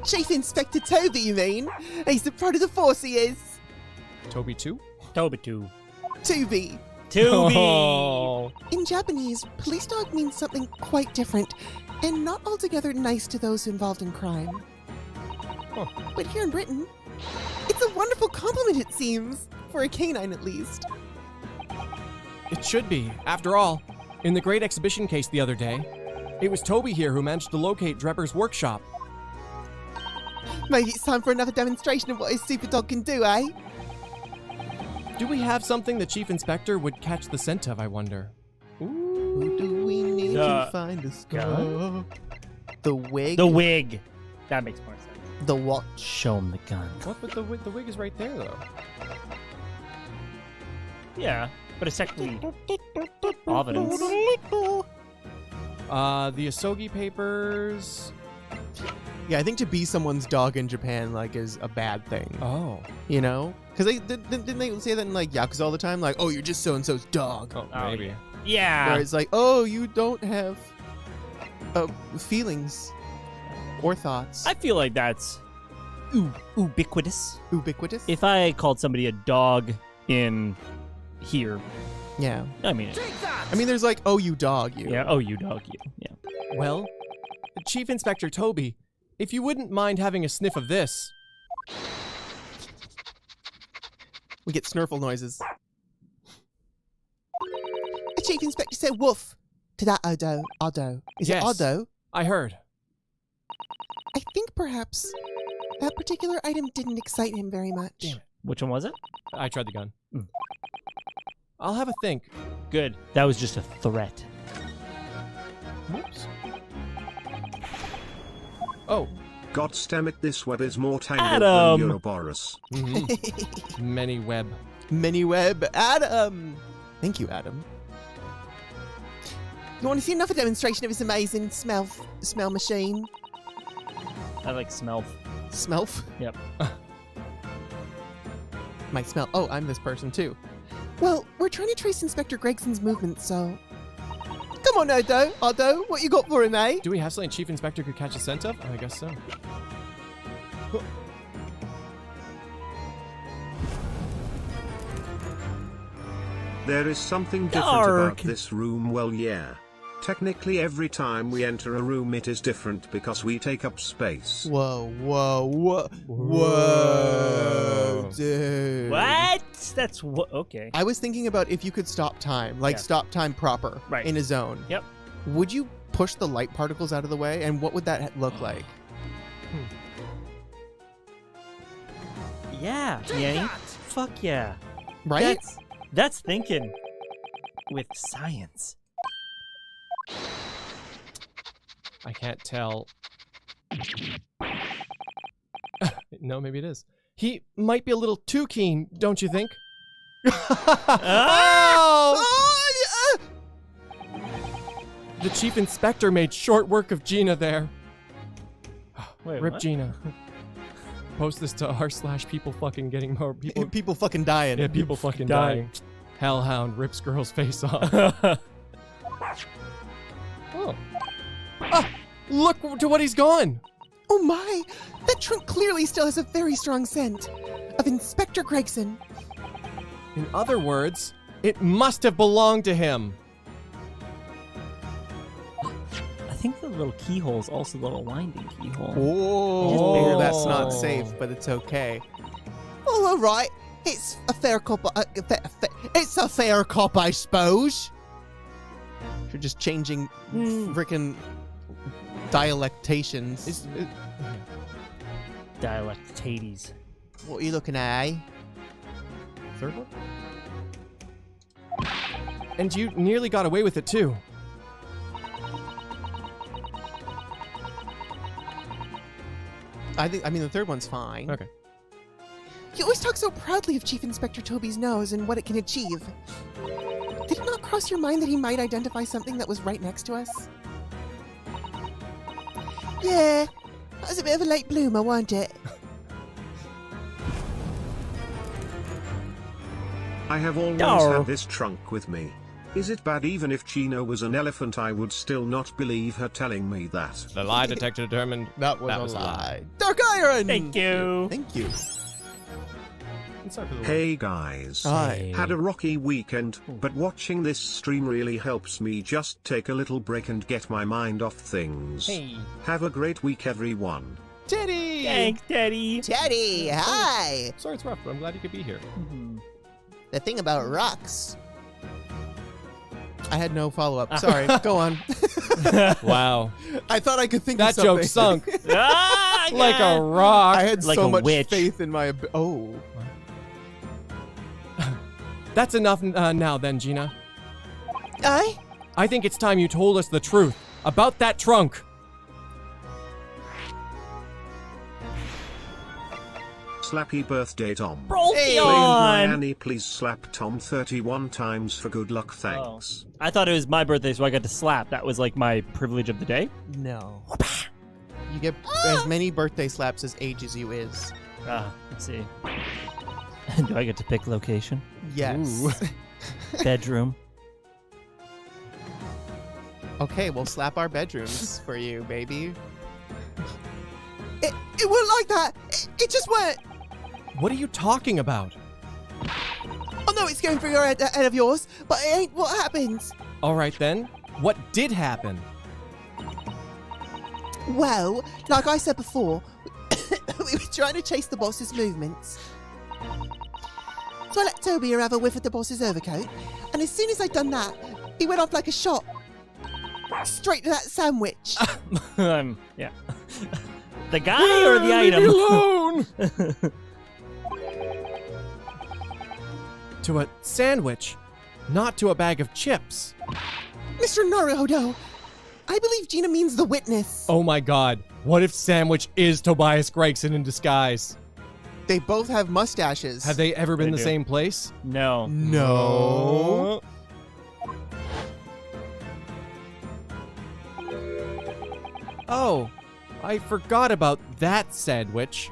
Chief Inspector Toby, you mean? He's the pride of the force, he is. Toby too? Toby too. Toby. Toby! Oh. In Japanese, police dog means something quite different, and not altogether nice to those involved in crime. Huh. But here in Britain, it's a wonderful compliment, it seems. For a canine, at least. It should be. After all, in the Great Exhibition case the other day, it was Toby here who managed to locate Drebber's workshop. Maybe it's time for another demonstration of what his super dog can do, eh? Do we have something the Chief Inspector would catch the scent of, I wonder? Who do we need to find the scar? The wig? The wig. That makes more sense. The watch? Show him the gun. What? But the wig is right there, though. Yeah, but it's technically evidence. The Asogi papers. Yeah, I think to be someone's dog in Japan, like, is a bad thing. Oh. You know? Because didn't they say that in, like, Yakuza all the time? Like, oh, you're just so-and-so's dog. Oh, Oh, maybe. Yeah. Where it's like, oh, you don't have feelings or thoughts. I feel like that's ubiquitous. Ubiquitous? If I called somebody a dog in here, Yeah. I mean it. I mean, there's like, oh, you dog, you. Yeah. Oh, you dog, you. Yeah. Well, Chief Inspector Toby, if you wouldn't mind having a sniff of this. We get snurfle noises. The Chief Inspector said woof to that Odo. Is Yes. it Odo? I heard. I think perhaps that particular item didn't excite him very much. Damn it. Which one was it? I tried the gun. Mm. I'll have a think. Good. That was just a threat. Whoops. Oh. Goddamn it, this web is more tangled Adam. than Ouroboros. Many web. Mini-web. Adam! Thank you, Adam. You want to see another demonstration of his amazing smell machine? I like smell. Smelf? Yep. Might smell. Oh, I'm this person too. Well, we're trying to trace Inspector Gregson's movements, so... Come on, Odo, what you got for him, eh? Do we have something Chief Inspector could catch a scent of? I guess so. There is something different Dark. about this room, well yeah. Technically every time we enter a room it is different because we take up space. Whoa, dude. What? That's what. Okay. I was thinking about if you could stop time, like Yeah. stop time proper Right. in a zone. Yep. Would you push the light particles out of the way, and what would that look like? Yeah, Yanny. Fuck yeah. Right? That's thinking with science. I can't tell. No, maybe it is. He might be a little too keen, don't you think? Oh! The chief inspector made short work of Gina there. Wait, Rip what? Gina. Post this to r/people fucking getting more people. People fucking dying. Yeah, people fucking Dying. dying. Hellhound rips girl's face off. Oh. Ah, look to what he's gone. Oh my! That trunk clearly still has a very strong scent of Inspector Gregson. In other words, it must have belonged to him. I think the little keyhole's also the little winding keyhole. Oh, that's not safe, but it's okay. Oh, all right. It's a fair cop. It's a fair cop, I suppose. You're just changing frickin' dialectations. Dialectates. What are you looking at, eh? Third one? And you nearly got away with it too. I mean, the third one's fine. Okay. You always talk so proudly of Chief Inspector Toby's nose and what it can achieve. Did it not cross your mind that he might identify something that was right next to us? Yeah, that was a bit of a late bloomer, wasn't it? I have always No. had this trunk with me. Is it bad even if Gina was an elephant I would still not believe her telling me that? The lie detector determined That was, That a, was a lie. Dark Iron! Thank you. Thank you. Hey guys. Hi. Had a rocky weekend, but watching this stream really helps me just take a little break and get my mind off things. Hey. Have a great week everyone. Teddy! Thanks, Daddy. Teddy, hi! Sorry it's rough, but I'm glad you could be here. The thing about rocks. I had no follow-up. Sorry. Go on. Wow. I thought I could think That of something. joke sunk Ah, like a God. rock. I had Like so a much witch. faith in my... Oh. That's enough now then, Gina. Aye? I think it's time you told us the truth about that trunk. Slappy birthday Tom. Hey. Playing on. Miami, please slap Tom 31 times for good luck, thanks. I thought it was my birthday, so I got to slap. That was like my privilege of the day. No. You get as many birthday slaps as ages you is. Let's see. Do I get to pick location? Yes. Ooh. Bedroom. Okay, we'll slap our bedrooms for you, baby. It weren't like that. It just weren't. What are you talking about? I know it's going through your head of yours, but it ain't what happens. All right then. What did happen? Well, like I said before, we were trying to chase the boss's movements. So I let Toby have a whiff of the boss's overcoat, and as soon as I'd done that, he went off like a shot. Straight to that sandwich. Yeah. The guy or the item? Leave me alone! To a sandwich, not to a bag of chips. Mr. Naruhodo, I believe Gina means the witness. Oh my god. What if Sandwich is Tobias Gregson in disguise? They both have mustaches. Have they ever been They the do. same place? No. No. Oh, I forgot about that sandwich.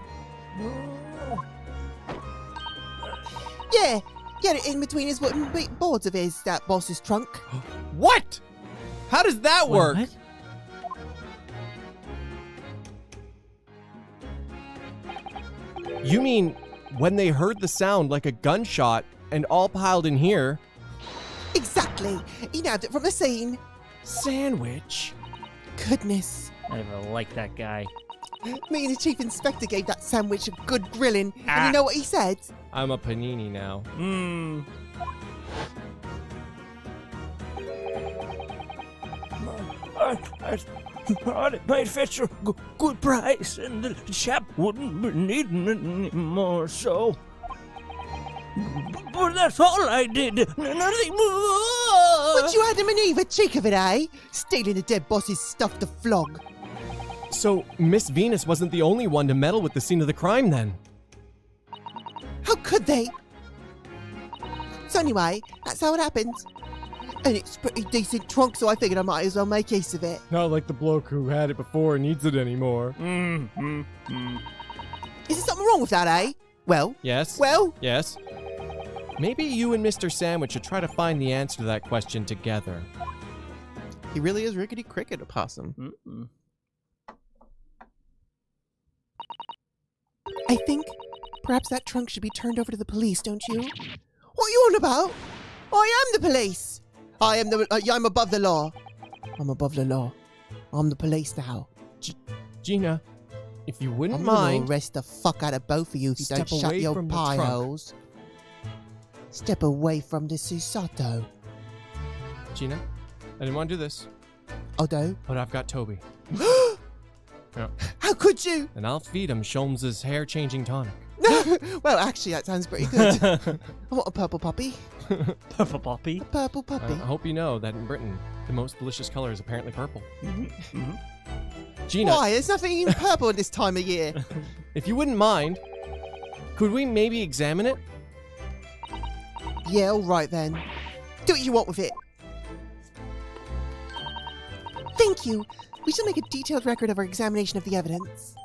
Yeah, get it in between his wooden boards of his, that boss's trunk. What? How does that work? What? You mean when they heard the sound like a gunshot and all piled in here? Exactly. He nabbed it from the scene. Sandwich? Goodness. I never liked that guy. Me and the chief inspector gave that sandwich a good grilling. And Ah. you know what he said? I'm a panini now. I thought it might fetch a good price, and the chap wouldn't be needing it anymore, so... But that's all I did, nothing more! But you had a maneuver cheek of it, eh? Stealing a dead boss's stuff to flog. So, Miss Venus wasn't the only one to meddle with the scene of the crime, then? How could they? So anyway, that's how it happened. And it's pretty decent trunk, so I figured I might as well make use of it. Not like the bloke who had it before needs it anymore. Is there something wrong with that, eh? Well? Yes? Well? Yes? Maybe you and Mr. Sandwich should try to find the answer to that question together. He really is Rickety Cricket Opossum. I think perhaps that trunk should be turned over to the police, don't you? What are you on about? I am the police. I'm above the law. I'm above the law. I'm the police now. Gina, if you wouldn't I'm mind... gonna arrest the fuck out of both of you if you don't Step shut away your from the pie trunk. holes. Step away from the Susato. Gina, I didn't want to do this, Although, but I've got Toby. how could you? And I'll feed him Sholmes' hair-changing tonic. Well, actually, that sounds pretty good. I want a purple puppy. Purple Poppy. A purple puppy. I hope you know that in Britain, the most delicious color is apparently purple. Gina, Why? There's nothing even purple at this time of year. if you wouldn't mind, could we maybe examine it? Yeah, all right then. Do what you want with it. Thank you. We shall make a detailed record of our examination of the evidence.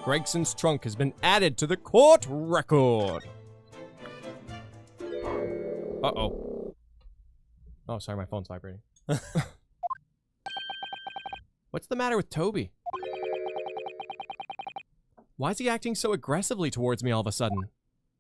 Gregson's trunk has been added to the court record. Uh-oh. Oh, sorry, my phone's vibrating. What's the matter with Toby? Why is he acting so aggressively towards me all of a sudden?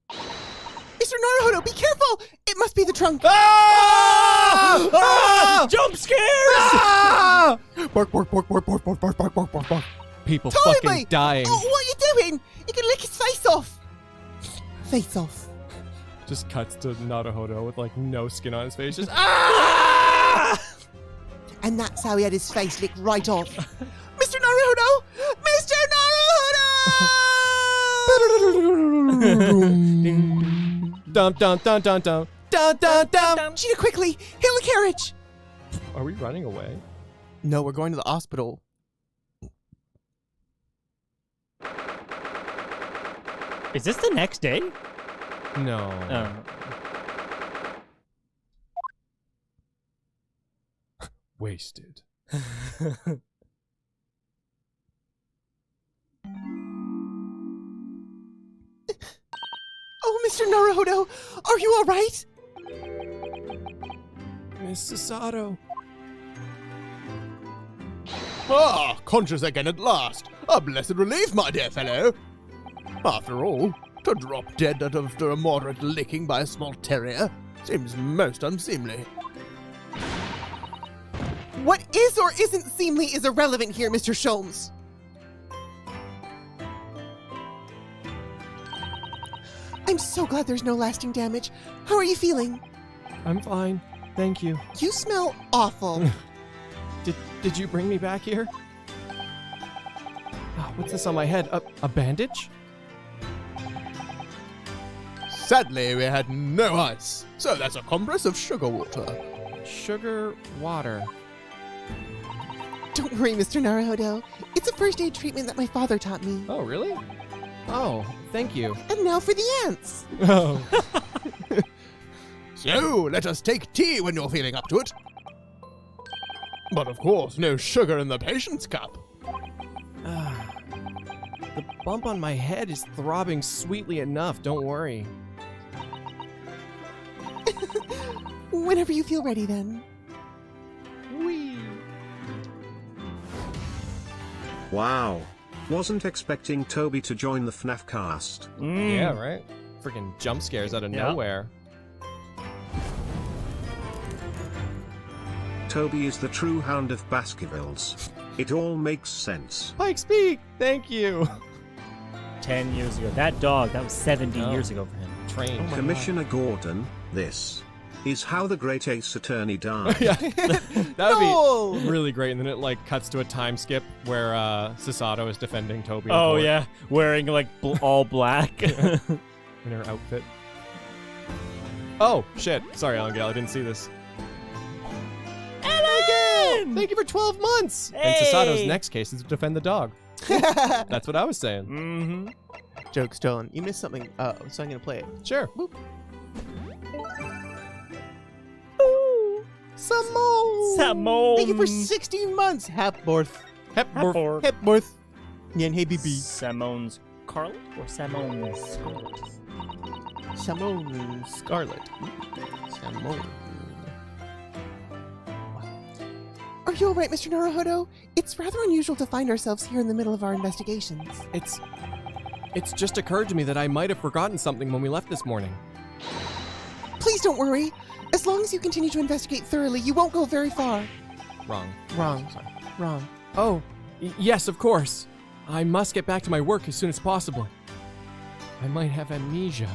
Mr. Naruhodo, be careful! It must be the trunk. Ah! Ah! Jump scares! Ah! Bark, bark, bark, bark, bark, bark, bark, bark, bark, bark, bark. People Toby! fucking dying. Oh, what are you doing? You can lick his face off. Face off. Just cuts to Naruhodo with like no skin on his face. Just ah! And that's how he had his face licked right off. Mr. Naruhodo! Mr. Naruhodo! Dum dum dum dum dum dum dum dum. Gina, quickly! Hail the carriage! Are we running away? No, we're going to the hospital. Is this the next day? No. Wasted. Oh, Mr. Naruhodo, are you all right? Miss Susato. Ah, conscious again at last. A blessed relief, my dear fellow. After all, to drop dead after a moderate licking by a small terrier seems most unseemly. What is or isn't seemly is irrelevant here, Mr. Sholmes. I'm so glad there's no lasting damage. How are you feeling? I'm fine. Thank you. You smell awful. Did you bring me back here? Oh, what's this on my head? A bandage? Sadly, we had no ice, so that's a compress of sugar water. Sugar water. Don't worry, Mr. Naruhodo. It's a first aid treatment that my father taught me. Oh, really? Oh, thank you. And now for the ants. Oh. So, let us take tea when you're feeling up to it. But of course, no sugar in the patient's cup. The bump on my head is throbbing sweetly enough, don't worry. Whenever you feel ready, then. Whee! Wow. Wasn't expecting Toby to join the FNAF cast. Yeah, right? Freaking jump scares out of Yeah. nowhere. Toby is the true hound of Baskervilles. It all makes sense. Pike's Peak! Thank you! 10 years ago. That dog, that was 70 Oh. years ago for him. train. Commissioner Gordon, this is how the great Ace Attorney died. Yeah, that would be really great. And then it like cuts to a time skip where Sasato is defending Toby. in Oh court yeah, wearing like all black. in her outfit. Oh shit! Sorry, Alan Gale, I didn't see this. Ellen! Thank you for 12 months. Hey! And Sasato's next case is to defend the dog. That's what I was saying. Mm-hmm. Joke stolen. You missed something. Oh, so I'm gonna play it. Sure. Samo. Thank you for 16 months. Hapworth. Hepworth. Nyan hey BB. Samone's Scarlet or Samone's Scarlet? Simone Scarlet. Simone. Are you alright, Mr. Naruhodo? It's rather unusual to find ourselves here in the middle of our investigations. It's just occurred to me that I might have forgotten something when we left this morning. Please don't worry. As long as you continue to investigate thoroughly, you won't go very far. Wrong. Wrong. Wrong. Oh, yes, of course. I must get back to my work as soon as possible. I might have amnesia.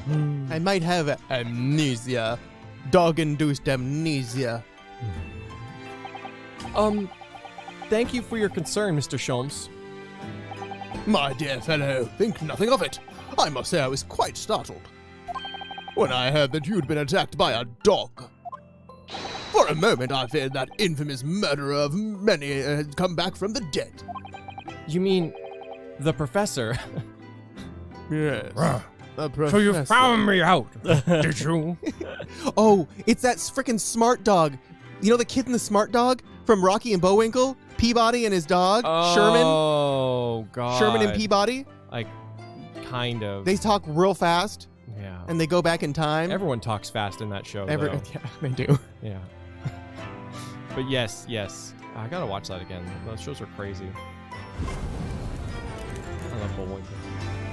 I might have amnesia. Dog-induced amnesia. Thank you for your concern, Mr. Sholmes. My dear fellow, think nothing of it. I must say I was quite startled when I heard that you'd been attacked by a dog. For a moment, I feared that infamous murderer of many had come back from the dead. You mean the professor? Yes. The So you professor. found me out, did you? Oh, it's that frickin' smart dog. You know the kid in the smart dog from Rocky and Bullwinkle? Peabody and his dog? Sherman? Oh, God. Sherman and Peabody? Like, kind of. They talk real fast yeah. and they go back in time. Everyone talks fast in that show, though. Yeah, they do. Yeah. But yes. I gotta watch that again. Those shows are crazy. I love Bullwinkle.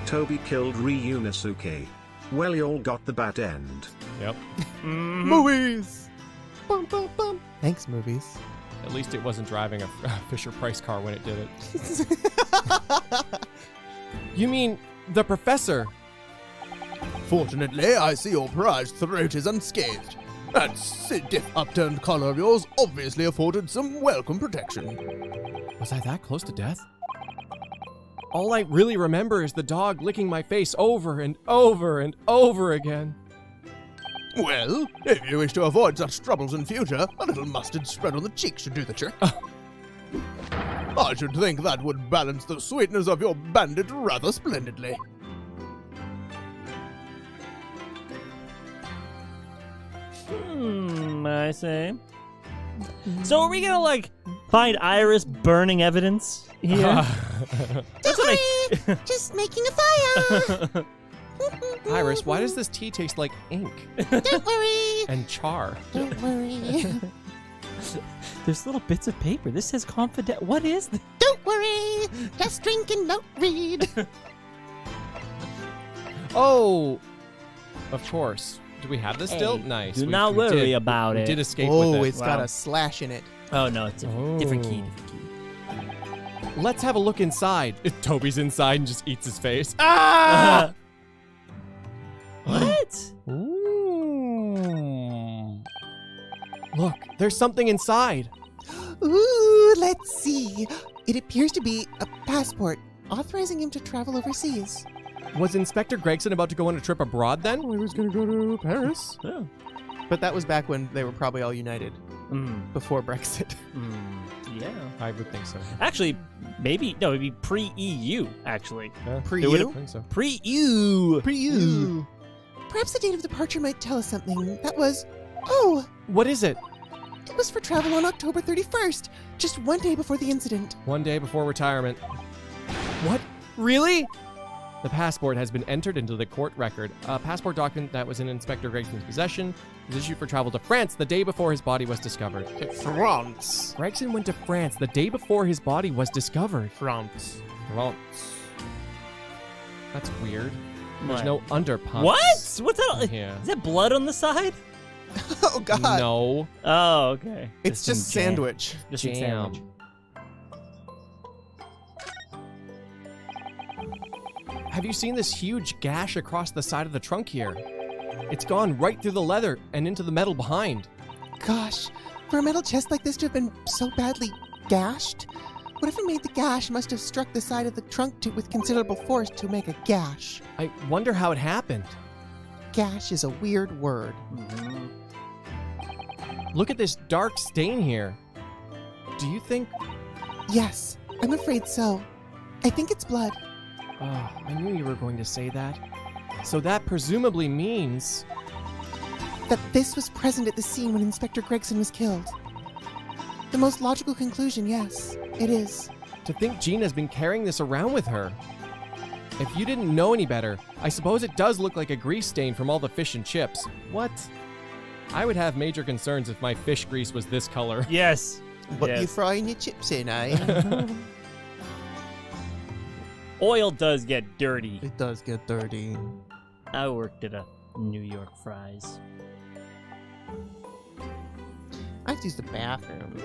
Toby killed Ryunosuke. Well, y'all got the bad end. Yep. Movies! Bum, bum, bum. Thanks, movies. At least it wasn't driving a Fisher-Price car when it did it. You mean the professor? Fortunately, I see your prized throat is unscathed. That stiff upturned collar of yours obviously afforded some welcome protection. Was I that close to death? All I really remember is the dog licking my face over and over and over again. Well, if you wish to avoid such troubles in future, a little mustard spread on the cheek should do the trick. I should think that would balance the sweetness of your bandit rather splendidly. I say. So are we gonna like find Iris burning evidence here? Don't worry! Just making a fire! Iris, why does this tea taste like ink Don't worry! and char? Don't worry. There's little bits of paper. This says confident. What is this? Don't worry! Just drink and don't read. Oh, of course. Do we have this still? Hey, Nice. Do We- not we worry did- about we it. did escape Oh, with it. it's got Wow. a slash in it. Oh no, it's a different key. Let's have a look inside. Toby's inside and just eats his face. Ah! What? Ooh. Look, there's something inside. Ooh, let's see. It appears to be a passport authorizing him to travel overseas. Was Inspector Gregson about to go on a trip abroad then? He was going to go to Paris. Oh. But that was back when they were probably all united, Mm, before Brexit. yeah. I would think so. Actually, maybe no. It'd be pre-EU. Actually, Yeah. Pre-EU? I think so. pre-EU. Pre-EU. Perhaps the date of departure might tell us something. That was... Oh, What is it? it was for travel on October 31st, just one day before the incident. One day before retirement. What? Really? The passport has been entered into the court record. A passport document that was in Inspector Gregson's possession was issued for travel to France the day before his body was discovered. France. Gregson went to France the day before his body was discovered. France. France. That's weird. There's What? no underpumps. What? What's that? Yeah. Is that blood on the side? Oh, God. No. Oh, okay. It's just some jam. sandwich. Just some Jam. sandwich. Have you seen this huge gash across the side of the trunk here? It's gone right through the leather and into the metal behind. Gosh, for a metal chest like this to have been so badly gashed? Whatever made the gash must have struck the side of the trunk with considerable force to make a gash. I wonder how it happened. Gash is a weird word. Look at this dark stain here. Do you think... Yes, I'm afraid so. I think it's blood. Oh, I knew you were going to say that. So that presumably means... That this was present at the scene when Inspector Gregson was killed. The most logical conclusion, yes, it is. To think Gina's been carrying this around with her. If you didn't know any better, I suppose it does look like a grease stain from all the fish and chips. What? I would have major concerns if my fish grease was this color. Yes. What Yes. you frying your chips in, eh? Oil does get dirty. It does get dirty. I worked at a New York Fries. I have to use the bathroom.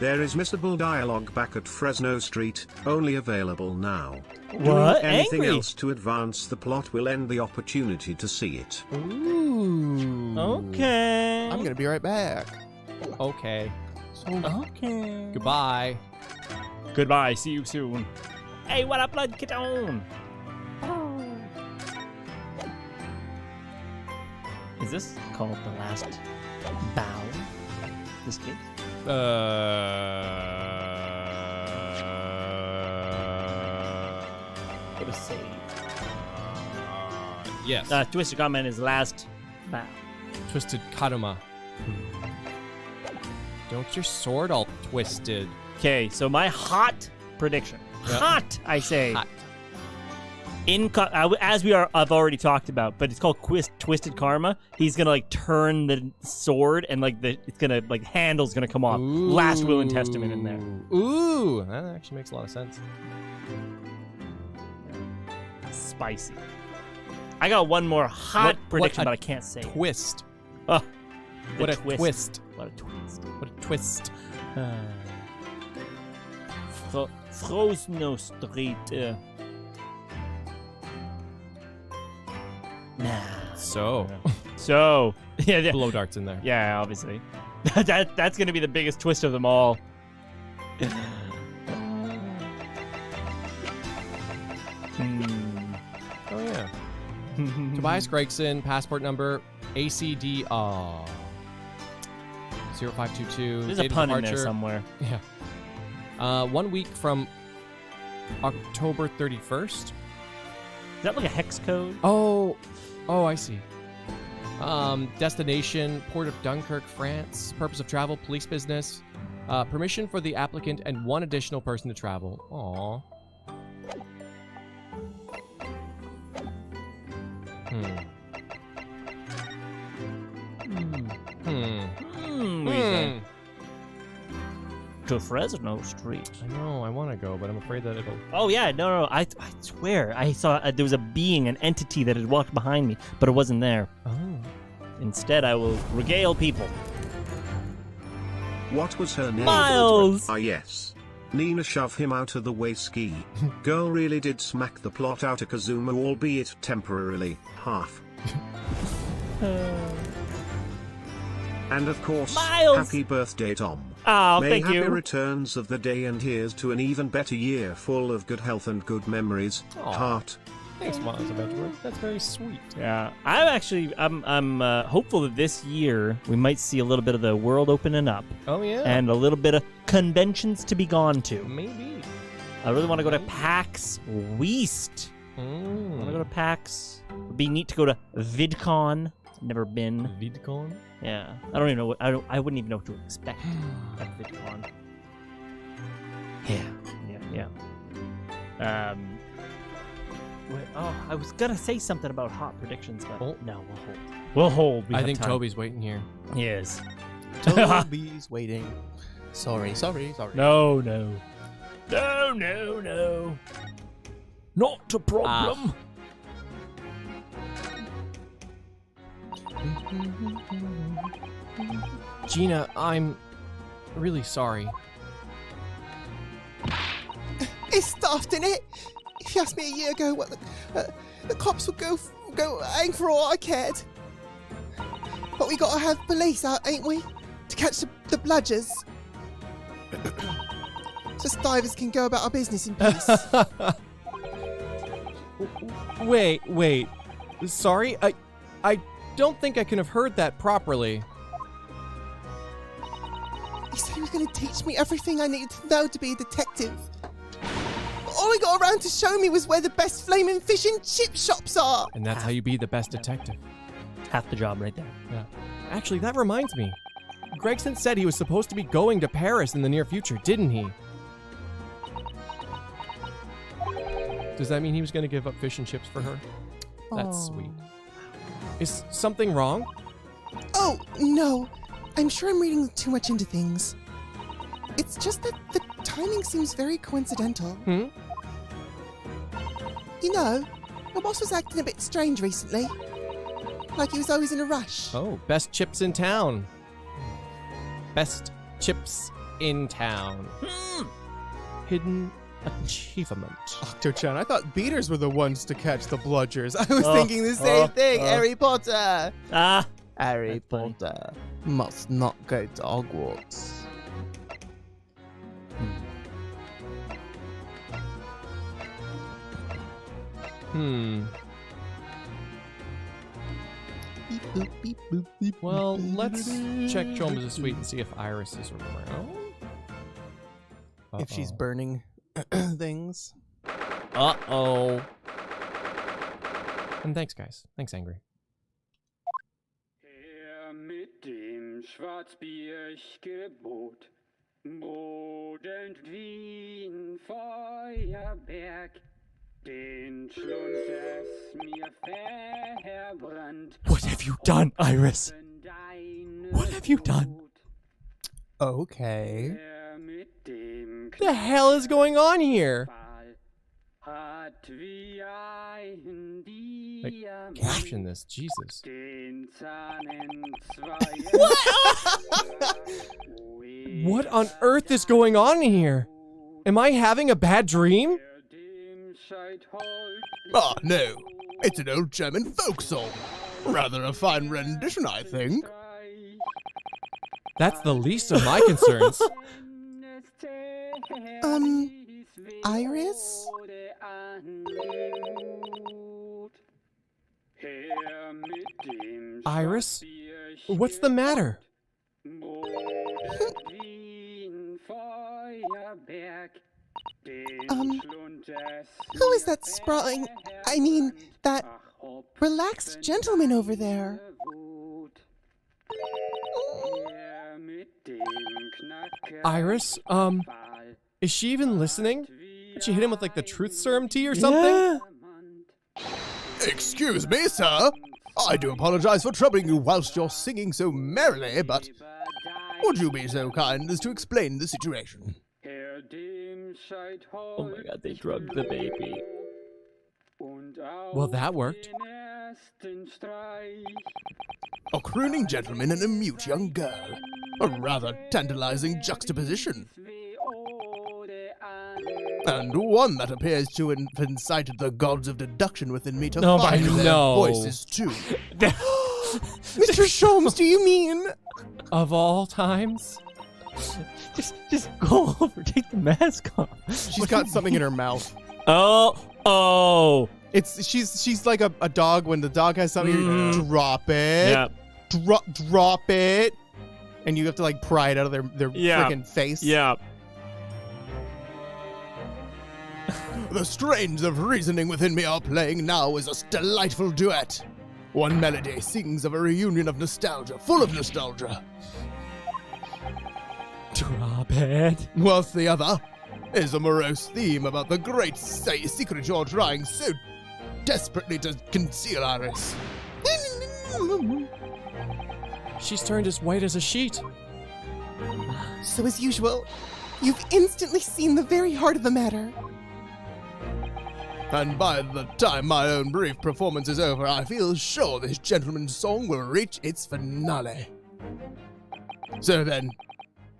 There is missable dialogue back at Fresno Street, only available now. What? Doing anything Angry? else to advance the plot will end the opportunity to see it. Ooh. Okay. I'm gonna be right back. Okay. Okay. Goodbye. Goodbye. See you soon. Hey, what up, blood? Get on. Is this called the last bow? This case? What a save. Yes. Twisted comment is last bow. Twisted Karuma. Don't your sword all twisted. Okay, so my hot prediction. Yeah. Hot, I say. Hot. As I've already talked about, but it's called Twisted Karma. He's gonna like turn the sword and like handle's gonna come off. Last will and testament in there. Ooh, that actually makes a lot of sense. Spicy. I got one more hot prediction, but I can't say it. Twist. Oh, What a twist. twist. What a twist. What a twist. Fresno Street. Nah. So, So, yeah, blow darts in there. yeah, obviously. That's gonna be the biggest twist of them all. Oh, yeah. Tobias Gregson, passport number ACD 0522. There's a date of pun in departure. there somewhere. Yeah. 1 week from October 31st. Is that like a hex code? Oh, I see. Destination, Port of Dunkirk, France. Purpose of travel, police business. Permission for the applicant and one additional person to travel. Aww. To Fresno Street. I know, I want to go, but I'm afraid that it'll... Oh yeah, no, I swear I saw there was a being, an entity that had walked behind me, but it wasn't there. Oh. Instead, I will regale people. What was her name? Miles! Ah yes. Nina, shove him out of the way, ski. Girl really did smack the plot out of Kazuma, albeit temporarily. Half. And of course, Miles! happy birthday, Tom. Oh, May thank happy you. returns of the day, and here's to an even better year full of good health and good memories. Aw. Heart. Thanks, Miles Adventurer. That's very sweet. Yeah, I'm hopeful that this year we might see a little bit of the world opening up Oh, yeah. and a little bit of conventions to be gone to. Maybe. I really want to go to PAX West. I want to go to Mm. PAX. It'd be neat to go to VidCon. Never been. VidCon? Yeah, I don't even know what I wouldn't even know what to expect at VidCon. Yeah. Wait, I was gonna say something about hot predictions, but Oh. no, we'll hold. We'll hold. I think Toby's waiting here. Yes. Toby's waiting. Sorry. No. Not a problem. Gina, I'm really sorry. It's stuffed in it. If you asked me a year ago what the cops would go hang for all I cared. But we gotta have police out, ain't we? To catch the bludgers. Just divers can go about our business in peace. Wait. Sorry, I don't think I can have heard that properly. He said he was gonna teach me everything I needed to know to be a detective. But all he got around to show me was where the best flaming fish and chip shops are. And that's how you be the best detective. Half the job right there. Yeah. Actually, that reminds me. Gregson said he was supposed to be going to Paris in the near future, didn't he? Does that mean he was going to give up fish and chips for her? That's sweet. Is something wrong? Oh, no. I'm sure I'm reading too much into things. It's just that the timing seems very coincidental. You know, my boss was acting a bit strange recently. Like he was always in a rush. Oh, best chips in town. Best chips in town. Hidden achievement. Octo-chan, I thought beaters were the ones to catch the bludgers. I was thinking the same thing. Harry Potter. Harry Potter must not go to Hogwarts. Beep, boop, beep, boop, beep, Well, boop, let's beep, check boop, Choma's beep, Suite and see if Iris is around. If she's burning things. Uh-oh. And thanks, guys. Thanks, Angry. Mit dem Schwarzbiergebot brodelt Wien Feuerberg, den Schlund es mir verbrannt. What have you done, Iris? What have you done? Okay. The hell is going on here? Like, caption this, Jesus. What on earth is going on here? Am I having a bad dream? Ah, no. It's an old German folk song. Rather a fine rendition, I think. That's the least of my concerns. Iris? Iris? What's the matter? Who is that sprawling, that relaxed gentleman over there? Iris, is she even listening? Did she hit him with like the truth serum tea or something? Excuse me, sir. I do apologize for troubling you whilst you're singing so merrily, but would you be so kind as to explain the situation? Oh my god, they drugged the baby. Well, that worked. A crooning gentleman and a mute young girl. A rather tantalizing juxtaposition. And one that appears to have incited the gods of deduction within me to find their voices too. Mr. Sholmes, do you mean? Of all times? Just go over, take the mask off. She's got something in her mouth. Oh. She's like a dog when the dog has something. You drop it. Yeah. Drop it. And you have to like pry it out of their freaking face. Yeah. The strains of reasoning within me are playing now as a delightful duet. One melody sings of a reunion of nostalgia, full of nostalgia. Drop it. Whilst the other is a morose theme about the great secret you're trying so desperately to conceal, Iris. She's turned as white as a sheet. So as usual, you've instantly seen the very heart of the matter. And by the time my own brief performance is over, I feel sure this gentleman's song will reach its finale. So then,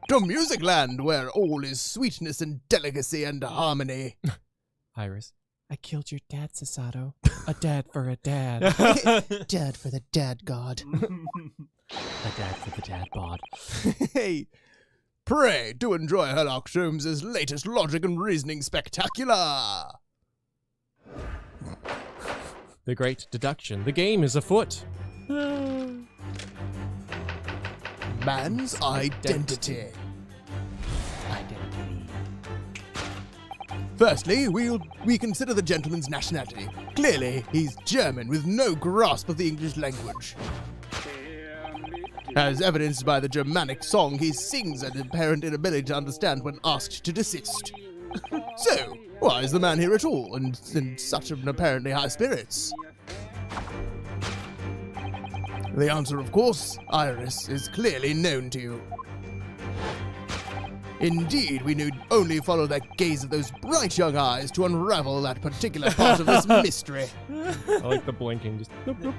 to Music Land, where all is sweetness and delicacy and harmony. Iris, I killed your dad, Sasato. A dad for a dad. Dad for the dad god. A dad for the dad bod. Hey, pray do enjoy Sherlock Holmes's latest logic and reasoning spectacular. The great deduction. The game is afoot. Man's identity. Firstly, we consider the gentleman's nationality. Clearly, he's German with no grasp of the English language. As evidenced by the Germanic song he sings and apparent inability to understand when asked to desist. So, why is the man here at all, and in such an apparently high spirits? The answer, of course, Iris, is clearly known to you. Indeed, we need only follow the gaze of those bright young eyes to unravel that particular part of this mystery. I like the blinking. Just bloop,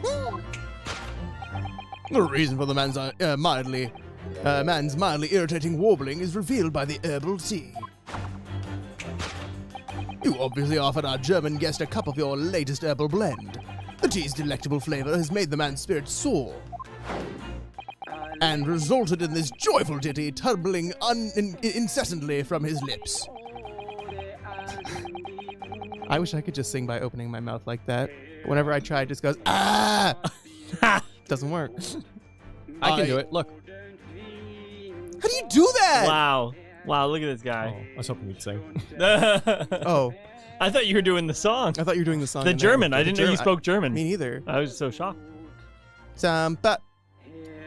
bloop. The reason for the man's mildly irritating warbling is revealed by the herbal tea. You obviously offered our German guest a cup of your latest herbal blend. The tea's delectable flavor has made the man's spirit soar, and resulted in this joyful ditty tumbling incessantly from his lips. I wish I could just sing by opening my mouth like that. But whenever I try, it just goes, ah! Doesn't work. I can do it. Look. How do you do that? Wow. Wow, look at this Oh, guy. I was hoping you'd sing. Oh, I thought you were doing the song. I thought you were doing the song. The in there. German. I The didn't know you spoke German. Me neither. I was so shocked. Somebody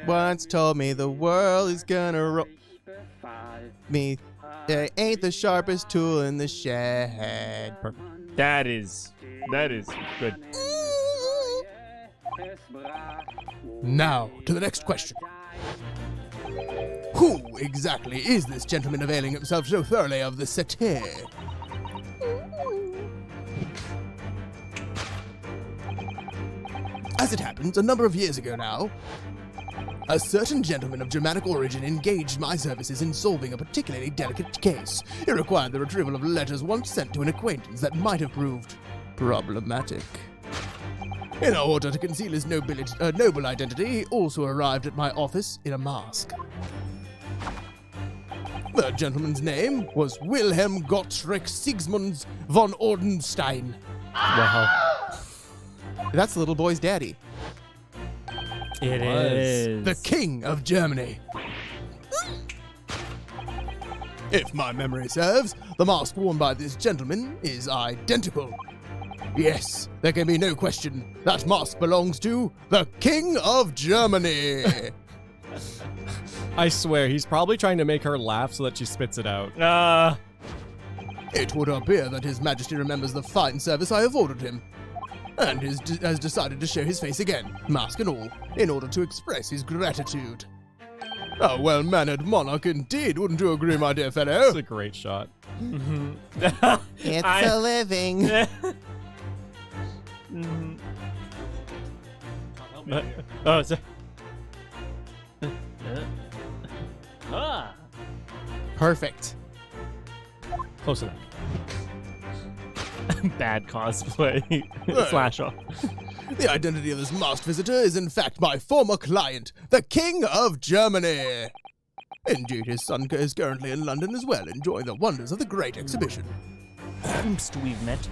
once told me the world is gonna roll me. They ain't the sharpest tool in the shed. Perfect. That is good. Now, to the next question. Who exactly is this gentleman availing himself so thoroughly of the satire? As it happens, a number of years ago now, a certain gentleman of Germanic origin engaged my services in solving a particularly delicate case. It required the retrieval of letters once sent to an acquaintance that might have proved problematic. In order to conceal his noble identity, he also arrived at my office in a mask. The gentleman's name was Wilhelm Gottschalk Sigismund von Ordenstein. Wow. That's the little boy's daddy. It is. The King of Germany. If my memory serves, the mask worn by this gentleman is identical. Yes, there can be no question. That mask belongs to the King of Germany. I swear, he's probably trying to make her laugh so that she spits it out. It would appear that His Majesty remembers the fine service I have ordered him, and has decided to show his face again, mask and all, in order to express his gratitude. A well-mannered monarch indeed, wouldn't you agree, my dear fellow? It's a great shot. It's a living. Oh, so. Perfect. Close enough. Bad cosplay. Slash off. The identity of this masked visitor is in fact my former client, the King of Germany. Indeed, his son is currently in London as well, enjoying the wonders of the Great Exhibition. We've met.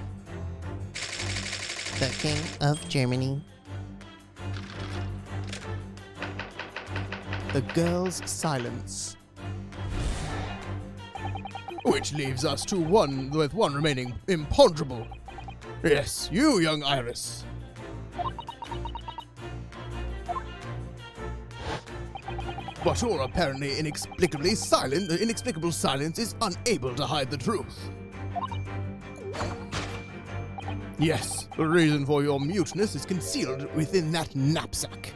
The King of Germany. The girl's silence. Which leaves us to one remaining imponderable. Yes, you, young Iris. But your apparently inexplicable silence is unable to hide the truth. Yes, the reason for your muteness is concealed within that knapsack.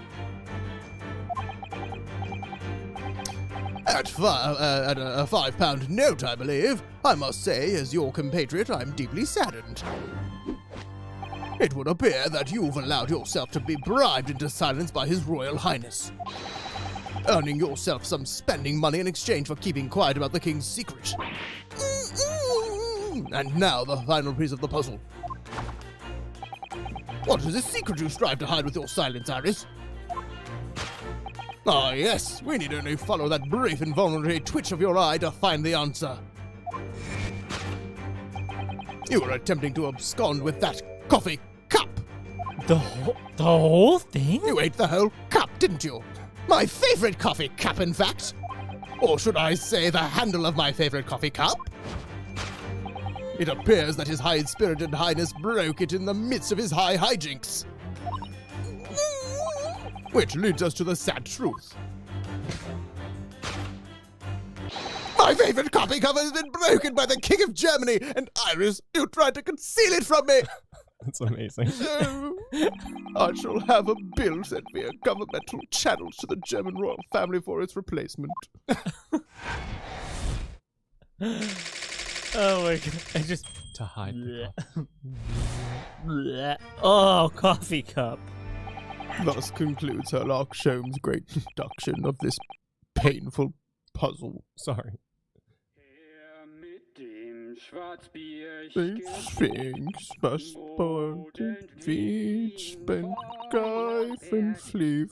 At a £5 note, I believe, I must say, as your compatriot, I'm deeply saddened. It would appear that you've allowed yourself to be bribed into silence by His Royal Highness, earning yourself some spending money in exchange for keeping quiet about the King's secret. And now the final piece of the puzzle. What is this secret you strive to hide with your silence, Iris? Ah, yes, we need only follow that brief involuntary twitch of your eye to find the answer. You were attempting to abscond with that coffee cup. The whole thing? You ate the whole cup, didn't you? My favorite coffee cup, in fact. Or should I say the handle of my favorite coffee cup? It appears that his high-spirited highness broke it in the midst of his high hijinks. Which leads us to the sad truth. My favorite coffee cup has been broken by the King of Germany, and Iris, you tried to conceal it from me! That's amazing. So, I shall have a bill sent via governmental channels to the German royal family for its replacement. Oh my god. I just... To hide the coffee. Oh, coffee cup. Thus concludes Herlock Sholmes' great deduction of this painful puzzle. Sorry. The Sphinx must point feet, spend Geif and Fleef.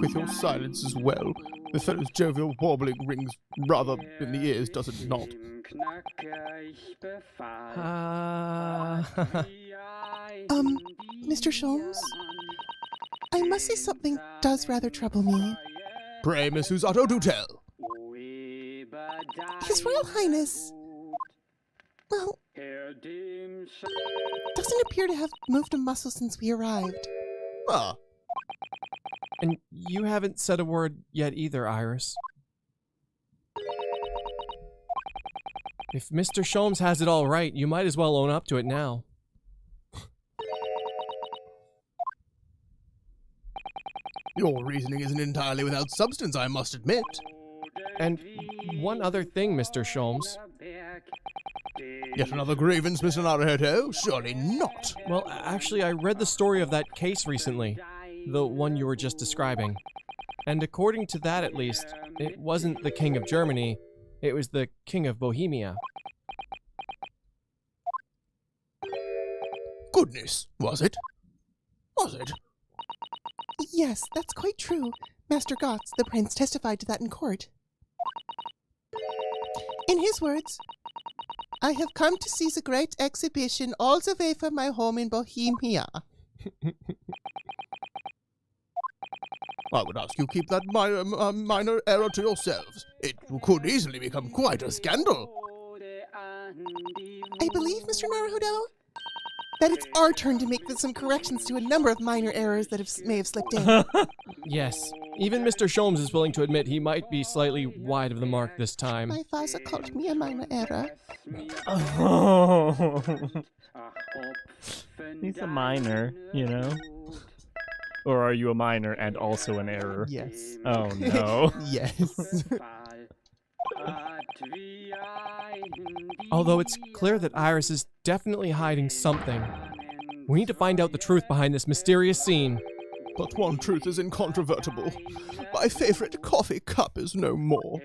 With your silence as well, the fellow's jovial warbling rings rather in the ears, does it not? Mr. Sholmes? I must say something does rather trouble me. Pray, Miss Usato, do tell. His Royal Highness, well, doesn't appear to have moved a muscle since we arrived. Ah, And you haven't said a word yet either, Iris. If Mr. Sholmes has it all right, you might as well own up to it now. your reasoning isn't entirely without substance, I must admit. And one other thing, Mr. Sholmes. Yet another grievance, Mr. Naruhodo? Surely not. Well, actually, I read the story of that case recently. The one you were just describing. And according to that, at least, it wasn't the King of Germany. It was the King of Bohemia. Goodness, was it? Was it? Yes, that's quite true. Master Gotz, the prince, testified to that in court. In his words, I have come to see the great exhibition all the way from my home in Bohemia. I would ask you keep that minor error to yourselves. It could easily become quite a scandal. I believe, Mr. Naruhodo, that it's our turn to make some corrections to a number of minor errors that may have slipped in. Yes, even Mr. Sholmes is willing to admit he might be slightly wide of the mark this time. My father called me a minor error. Oh. He's a minor, you know? Or are you a minor and also an error? Yes. Oh no. Yes. Although it's clear that Iris is definitely hiding something. We need to find out the truth behind this mysterious scene. But one truth is incontrovertible. My favorite coffee cup is no more.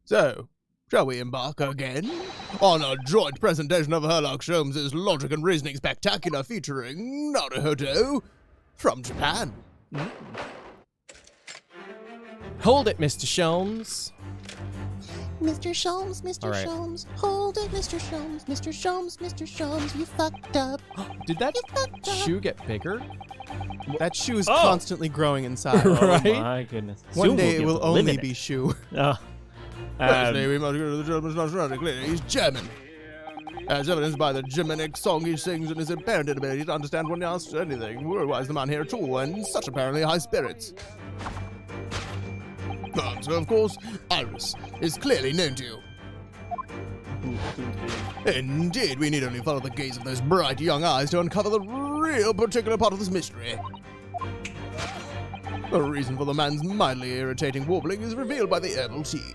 So, shall we embark again on a joint presentation of Herlock Sholmes' Logic and Reasoning Spectacular featuring Naruhodo from Japan? Hold it, Mr. Sholmes. Mr. Sholmes, Mr. All right. Sholmes, hold it, Mr. Sholmes, Mr. Sholmes, Mr. Sholmes, you fucked up. Did that You fucked up. shoe get bigger? That shoe is Oh! constantly growing inside. Right? Oh my goodness. One Soon day we'll it will to live only in be it. shoe. Oh. Firstly, we must go to the German's nationality. He's German. As evidenced by the Germanic song he sings and his apparent inability to understand when he asks anything. Otherwise, the man here too, and such apparently high spirits. So, of course, Iris is clearly known to you. Indeed, we need only follow the gaze of those bright young eyes to uncover the real particular part of this mystery. The reason for the man's mildly irritating warbling is revealed by the herbal tea.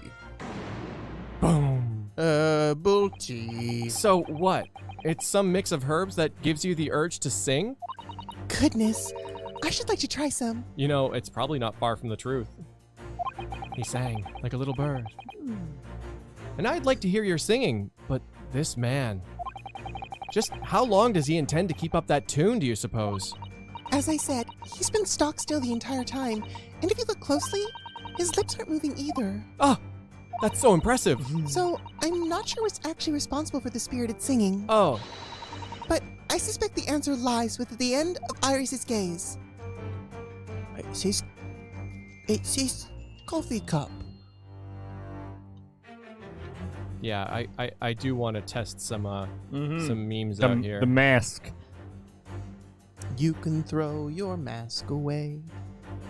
Boom. Herbal tea. So what? It's some mix of herbs that gives you the urge to sing? Goodness, I should like to try some. You know, it's probably not far from the truth. He sang like a little bird. And I'd like to hear your singing, but this man... Just how long does he intend to keep up that tune, do you suppose? As I said, he's been stock still the entire time, and if you look closely, his lips aren't moving either. Oh, that's so impressive. So, I'm not sure what's actually responsible for the spirited singing. Oh, But I suspect the answer lies with the end of Iris's gaze. It's his coffee cup. yeah, I do want to test some memes out here. The mask. You can throw your mask away.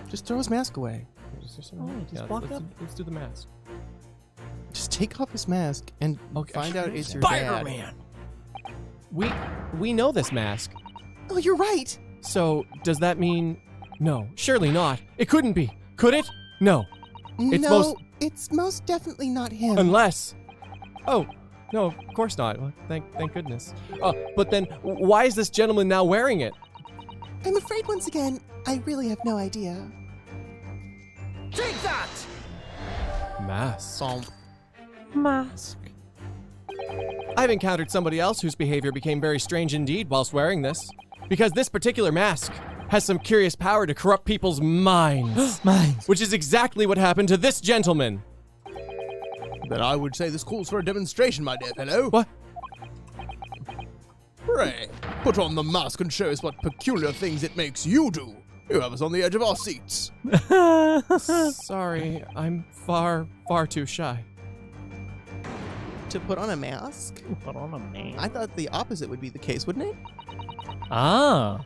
Just throw his mask away. Let's do the mask. Just take off his mask and find out it's your Spider-Man. We know this mask. Oh, you're right. So, does that mean... No, surely not. It couldn't be. Could it? No. It's most definitely not him. Unless... Oh, no, of course not. Well, thank goodness. But then, why is this gentleman now wearing it? I'm afraid once again, I really have no idea. Take that! Mask. Mask. I've encountered somebody else whose behavior became very strange indeed whilst wearing this. Because this particular mask has some curious power to corrupt people's minds. Which is exactly what happened to this gentleman. Then I would say this calls for a demonstration, my dear fellow. What? Pray, put on the mask and show us what peculiar things it makes you do. You have us on the edge of our seats. Sorry, I'm far too shy. To put on a mask? Put on a mask. I thought the opposite would be the case, wouldn't it? Ah.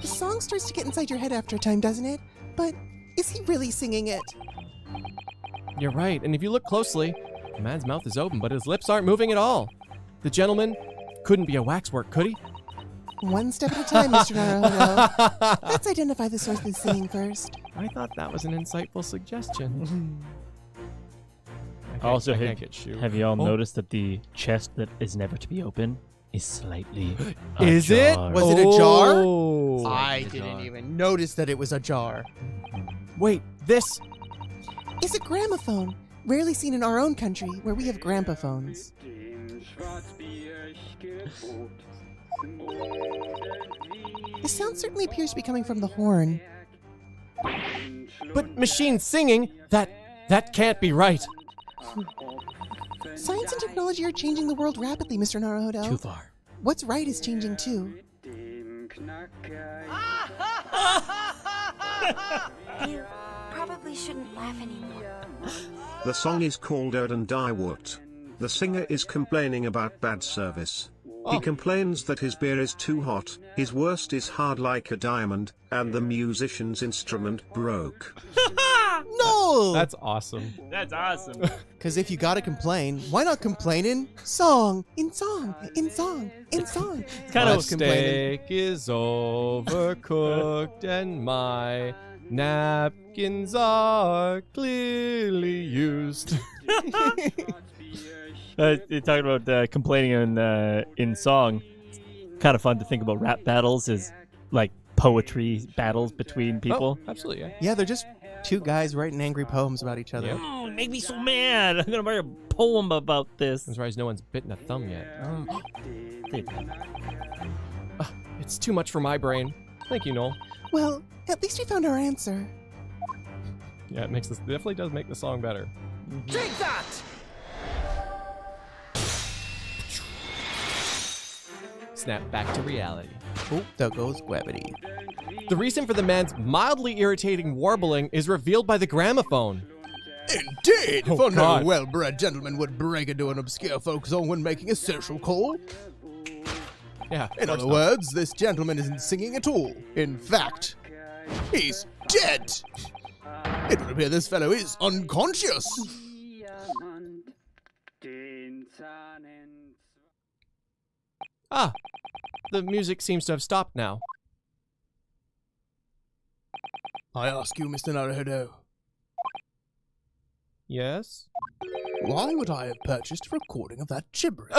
The song starts to get inside your head after a time, doesn't it? But is he really singing it? You're right, and if you look closely, the man's mouth is open, but his lips aren't moving at all. The gentleman couldn't be a waxwork, could he? One step at a time, Mr. Naruto. Let's identify the source of the singing first. I thought that was an insightful suggestion. Also, I can't get shoe. have you all noticed that the chest that is never to be opened is slightly Is it? ajar? Was it a jar? Oh. I didn't even notice that it was a jar. Wait, this... It's a gramophone, rarely seen in our own country, where we have grampaphones. The sound certainly appears to be coming from the horn. But machine singing? That can't be right. Science and technology are changing the world rapidly, Mr. Naruto. Too far. What's right is changing too. You probably shouldn't laugh anymore. The song is called Ode and Die What. The singer is complaining about bad service. He complains that his beer is too hot, his worst is hard like a diamond, and the musician's instrument broke. No! That's awesome. That's awesome. Because if you gotta complain, why not complain in Song, in song, in song, in song. It's kind of Steak is overcooked and my napkins are clearly used. You're talking about complaining in song. It's kind of fun to think about rap battles as like poetry battles between people. Oh, absolutely, yeah. Yeah, they're just two guys writing angry poems about each other. Yep. Make me so mad. I'm gonna write a poem about this. I'm surprised no one's bitten a thumb yet. It's too much for my brain. Thank you, Noel. Well, at least we found our answer. Yeah, it makes this definitely does make the song better. Take that! Snap back to reality. Oh, there goes gravity. The reason for the man's mildly irritating warbling is revealed by the gramophone. Indeed! Oh, For God. no well-bred gentleman would break into an obscure folk song when making a social call. Yeah. In other words, this gentleman isn't singing at all. In fact, he's dead! It would appear this fellow is unconscious! Ah, the music seems to have stopped now. I ask you, Mr. Naruhodo, Yes? why would I have purchased a recording of that gibberish?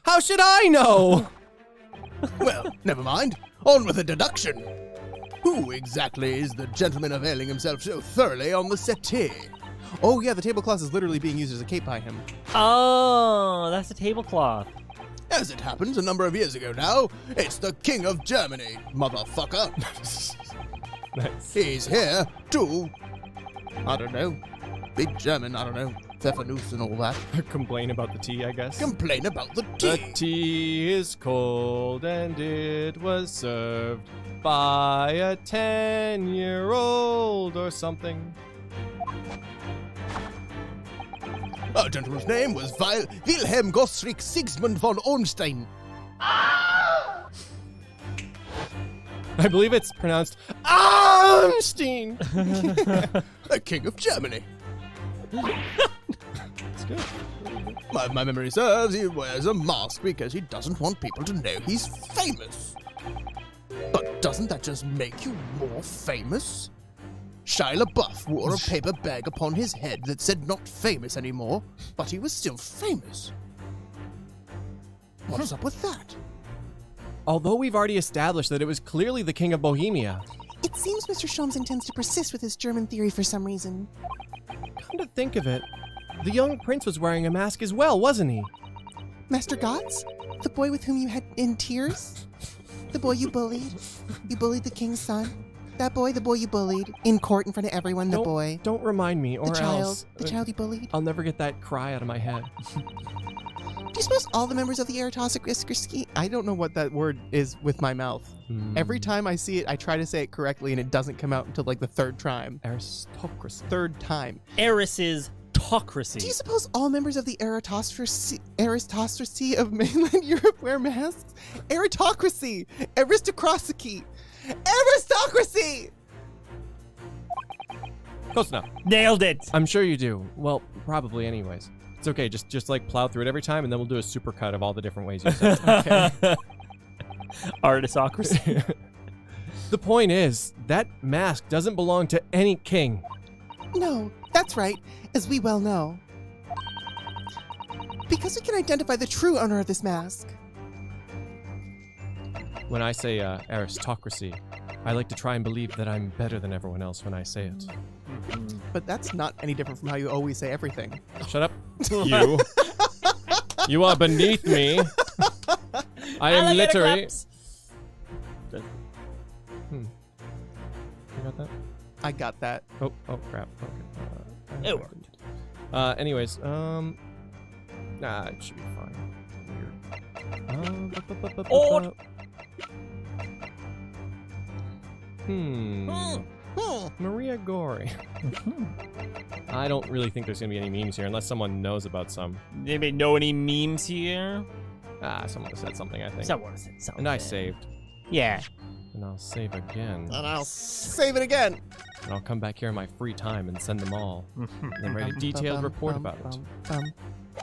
How should I know? Well, never mind. On with the deduction. Who exactly is the gentleman availing himself so thoroughly on the settee? Oh yeah, the tablecloth is literally being used as a cape by him. Oh, that's a tablecloth. As it happens, a number of years ago now, it's the King of Germany, motherfucker. Nice. He's here to, I don't know, big German, I don't know, Pfeffernuss and all that. Complain about the tea, I guess. Complain about the The tea. tea is cold and it was served by a 10-year-old or something. Our gentleman's name was Wilhelm Gosrick Sigismund von Ornstein. I believe it's pronounced Arnstein. The King of Germany. It's good. My memory serves, he wears a mask because he doesn't want people to know he's famous. But doesn't that just make you more famous? Shia LaBeouf wore a paper bag upon his head that said not famous anymore, but he was still famous. What's up with that? Although we've already established that it was clearly the King of Bohemia. It seems Mr. Sholmes intends to persist with his German theory for some reason. Come to think of it, the young prince was wearing a mask as well, wasn't he? Master Gotts? The boy with whom you had in tears? The boy you bullied? You bullied the king's son? That boy, the boy you bullied, in court in front of everyone, the boy. Don't remind me, or The child, else the child you bullied. I'll never get that cry out of my head. Do you suppose all the members of the aristocracy? I don't know what that word is with my mouth. Every time I see it, I try to say it correctly, and it doesn't come out until like the third time. Aristocracy. Third time. Eris's autocracy. Do you suppose all members of the aristocracy of mainland Europe wear masks? Aristocracy! Aristocracy! Aristocracy! Close enough. Nailed it. I'm sure you do. Well, probably anyways. It's okay, just like plow through it every time and then we'll do a super cut of all the different ways you said it. Okay. Aristocracy. The point is, that mask doesn't belong to any king. No, that's right, as we well know. Because we can identify the true owner of this mask. When I say aristocracy, I like to try and believe that I'm better than everyone else when I say it. But that's not any different from how you always say everything. Shut up, you. You are beneath me. I am literally... You got that? I got that. Oh crap. Okay. It worked. Anyways, nah, it should be fine. Weird. Maria Gori. I don't really think there's gonna be any memes here unless someone knows about some. Anybody know any memes here? Someone said something, I think. Someone said something. And I saved. Yeah. And I'll save again. And I'll save it again. And I'll come back here in my free time and send them all. And then write a detailed report about it.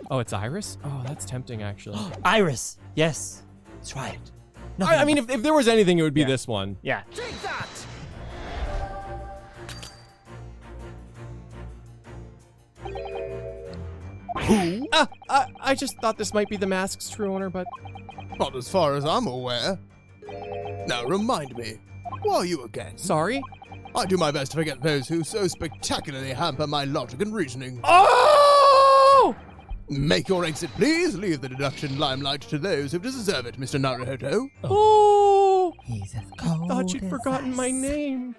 Oh, it's Iris? Oh, that's tempting, actually. Iris. Yes. That's right. I mean, if there was anything, it would be this one. Yeah. Take that! Who? I just thought this might be the mask's true owner, but... Not as far as I'm aware. Now remind me, who are you again? Sorry? I do my best to forget those who so spectacularly hamper my logic and reasoning. Oh! Make your exit, please. Leave the deduction limelight to those who deserve it, Mr. Naruhodo. Oh! He's as I cold thought you'd as forgotten my ice. name.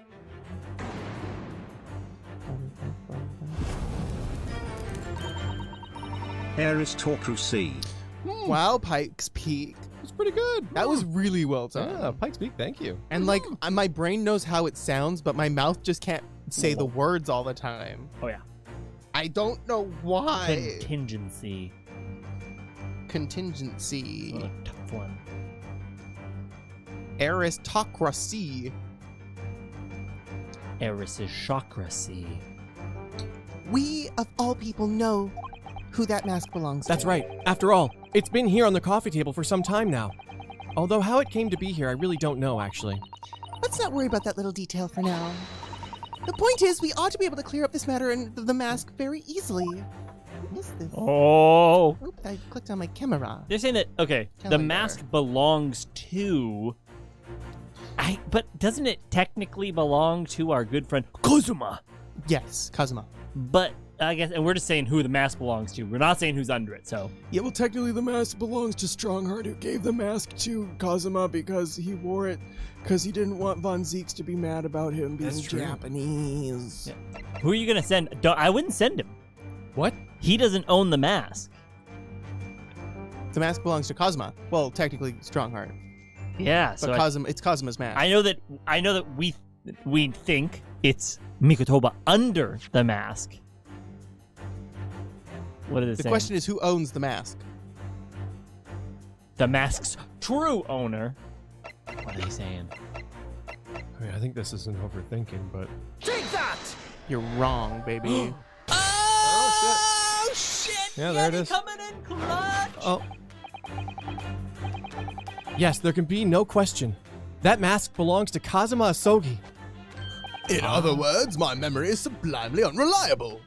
Aristocracy. Wow, Pikes Peak. It's pretty good. That was really well done. Yeah, Pike's Peak, thank you. And like, my brain knows how it sounds, but my mouth just can't say the words all the time. Oh, yeah. I don't know why. Contingency. Contingency. A tough one. Aristocracy. Eris's chocracy. We, of all people, know who that mask belongs That's to. right. After all, it's been here on the coffee table for some time now. Although how it came to be here, I really don't know, actually. Let's not worry about that little detail for now. The point is, we ought to be able to clear up this matter and the mask very easily. What is this? Oh. Oops, I clicked on my camera. They're saying that, okay, the Calendar. mask belongs to But doesn't it technically belong to our good friend Kazuma? Yes, Kazuma. But I guess, and we're just saying who the mask belongs to. We're not saying who's under it, so. Yeah, well, technically the mask belongs to Strongheart, who gave the mask to Kazuma because he wore it because he didn't want Von Zeeks to be mad about him being Japanese. Yeah. Who are you going to send? I wouldn't send him. What? He doesn't own the mask. The mask belongs to Kazuma. Well, technically Strongheart. Yeah, But so it's Kazuma's mask. I know that we think it's Mikotoba under the mask. What are they The saying? question is, who owns the mask? The mask's true owner. What are they saying? I mean, I think this isn't overthinking, but... Take that! You're wrong, baby. Oh, shit! Yeah, there it is. Coming in clutch! Oh. Yes, there can be no question. That mask belongs to Kazuma Asogi. In other words, my memory is sublimely unreliable.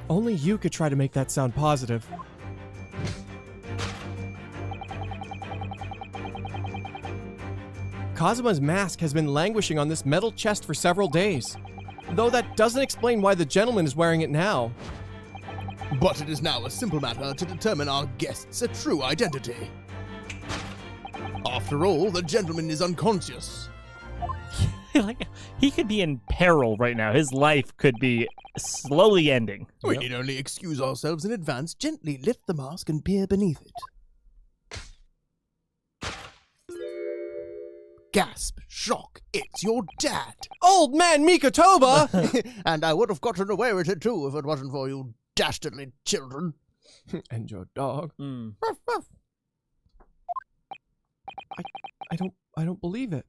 Only you could try to make that sound positive. Kazuma's mask has been languishing on this metal chest for several days. Though that doesn't explain why the gentleman is wearing it now. But it is now a simple matter to determine our guest's true identity. After all, the gentleman is unconscious. Like, he could be in peril right now. His life could be slowly ending. We need only excuse ourselves in advance, gently lift the mask and peer beneath it. Gasp, shock, it's your dad. Old man Mikotoba! And I would have gotten away with it too if it wasn't for you dastardly children. And your dog. Mm. Ruff, ruff. I don't believe it.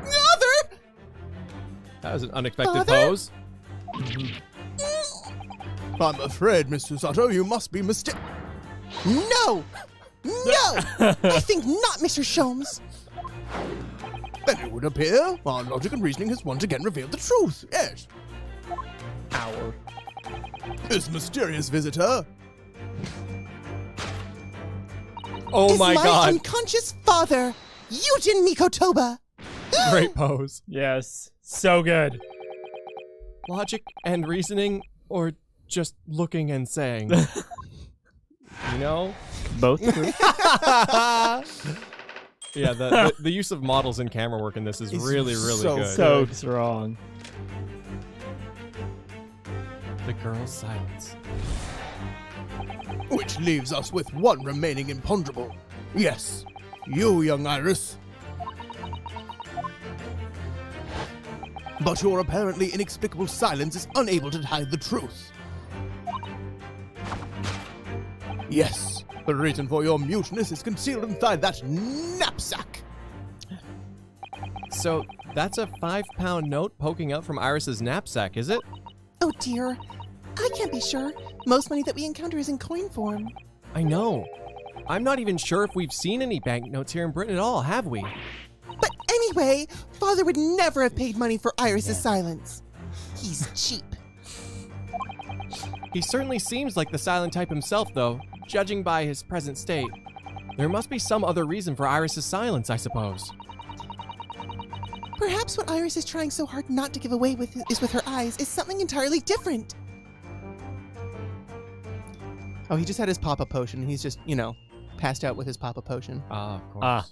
Mother! That was an unexpected Father? pose. I'm afraid, Miss Susato, you must be mistaken. No! No! I think not, Mr. Sholmes. Then it would appear our logic and reasoning has once again revealed the truth. Yes. Our. This mysterious visitor. Oh is my my god. unconscious father, Yujin Mikotoba. Great pose. Yes. So good. Logic and reasoning, or just looking and saying? You know? Both true. Yeah, the use of models and camera work in this is really, really so good. So strong. The girl's silence. Which leaves us with one remaining imponderable. Yes, you, young Iris. But your apparently inexplicable silence is unable to hide the truth. Yes, the reason for your muteness is concealed inside that knapsack. So, that's a 5-pound note poking out from Iris's knapsack, is it? Oh dear, I can't be sure. Most money that we encounter is in coin form. I know. I'm not even sure if we've seen any banknotes here in Britain at all, have we? But anyway, Father would never have paid money for Iris's silence. He's cheap. He certainly seems like the silent type himself, though, judging by his present state. There must be some other reason for Iris's silence, I suppose. Perhaps what Iris is trying so hard not to give away with her eyes is something entirely different. Oh, he just had his Papa Potion, and he's just, passed out with his Papa Potion. Ah, of course. Ah.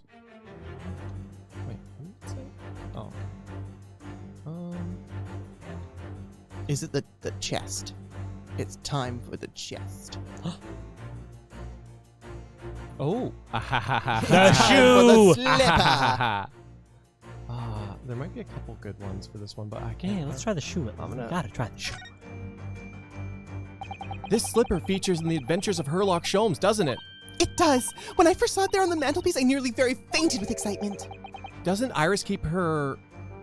Wait, what's that? Oh. Is it the chest? It's time for the chest. Oh. The Time for shoe! the slipper. There might be a couple good ones for this one, but I can't. Yeah, let's try the shoe. I'm gonna- Gotta try the shoe. This slipper features in the adventures of Herlock Sholmes, doesn't it? It does. When I first saw it there on the mantelpiece, I nearly very fainted with excitement. Doesn't Iris keep her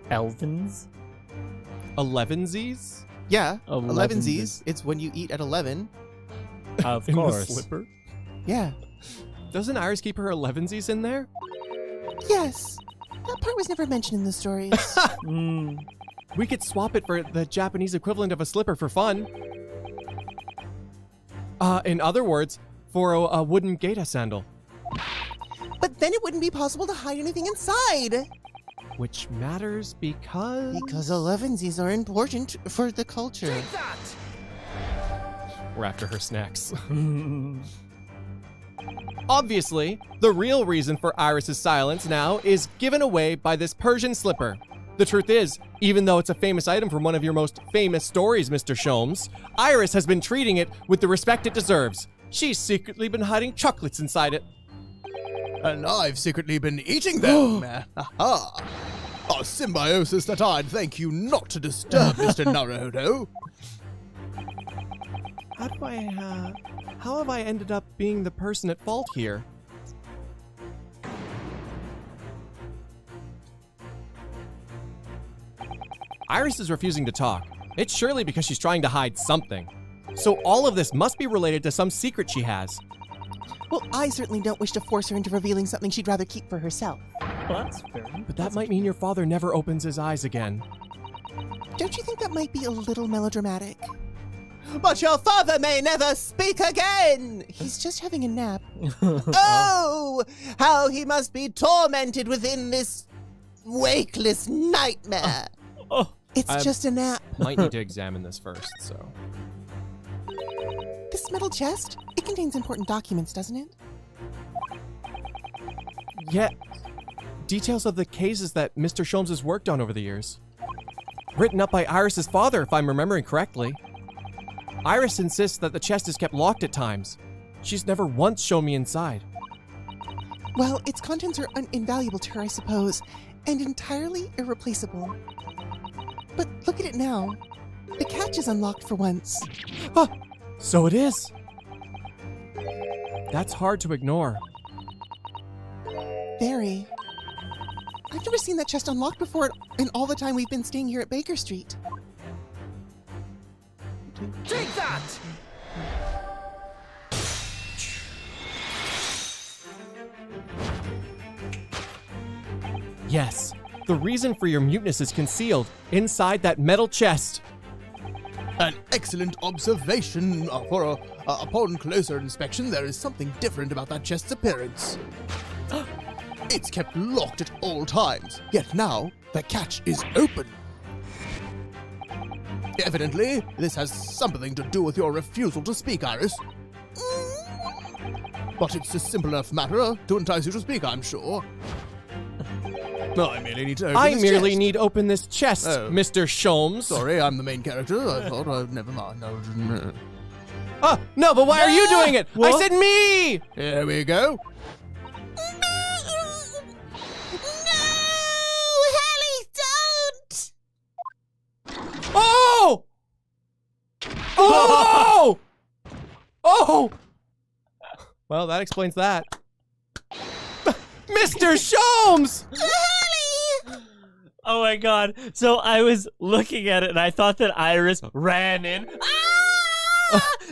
Elvins? 11sies Yeah, 11 11sies. It's when you eat at 11. Of in course. the slipper? Yeah. Doesn't Iris keep her 11sies in there? Yes. That part was never mentioned in the stories. We could swap it for the Japanese equivalent of a slipper for fun. In other words, for a wooden gaita sandal. But then it wouldn't be possible to hide anything inside. Which matters because... Because 11sies are important for the culture. We're after her snacks. Obviously, the real reason for Iris's silence now is given away by this Persian slipper. The truth is, even though it's a famous item from one of your most famous stories, Mr. Sholmes, Iris has been treating it with the respect it deserves. She's secretly been hiding chocolates inside it. And I've secretly been eating them. Aha! A symbiosis that I'd thank you not to disturb, Mr. Naruhodo. How have I ended up being the person at fault here? Iris is refusing to talk. It's surely because she's trying to hide something. So all of this must be related to some secret she has. Well, I certainly don't wish to force her into revealing something she'd rather keep for herself. Well, that's fair. But that might mean your father never opens his eyes again. Don't you think that might be a little melodramatic? But your father may never speak again! He's just having a nap. Oh! How he must be tormented within this wakeless nightmare! It's just a nap. Might need to examine this first, so... This metal chest, it contains important documents, doesn't it? Yeah. Details of the cases that Mr. Sholmes has worked on over the years. Written up by Iris's father, if I'm remembering correctly. Iris insists that the chest is kept locked at times. She's never once shown me inside. Well, its contents are invaluable to her, I suppose, and entirely irreplaceable. But look at it now. The catch is unlocked for once. Ah, so it is. That's hard to ignore. Very. I've never seen that chest unlocked before in all the time we've been staying here at Baker Street. Take that! Yes, the reason for your muteness is concealed inside that metal chest. An excellent observation. Upon closer inspection, there is something different about that chest's appearance. It's kept locked at all times, yet now the catch is open. Evidently, this has something to do with your refusal to speak, Iris. But it's a simple enough matter to entice you to speak, I'm sure. No, I merely need to open this merely chest. need to open this chest, Oh. Mr. Sholmes. Sorry, I'm the main character. I thought, never mind. No. Ah, no, but why are you doing it? I said me! Here we go. Oh! Oh! Oh! Well, that explains that. Mr. Sholmes! Oh my god. So I was looking at it and I thought that Iris ran in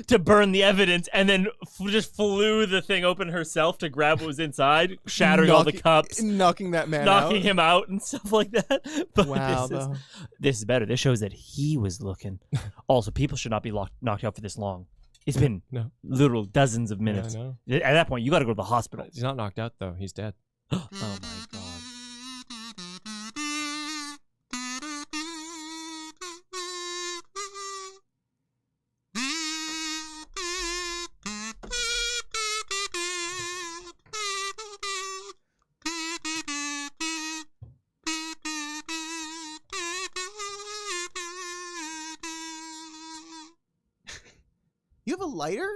to burn the evidence and then just flew the thing open herself to grab what was inside, shattering all the cups, knocking that man knocking out. him out and stuff like that. But Wow, this is better. This shows that he was looking. Also, people should not be knocked out for this long. It's been literal dozens of minutes. I know. At that point, you got to go to the hospital. He's not knocked out, though. He's dead. Oh my god. You have a lighter?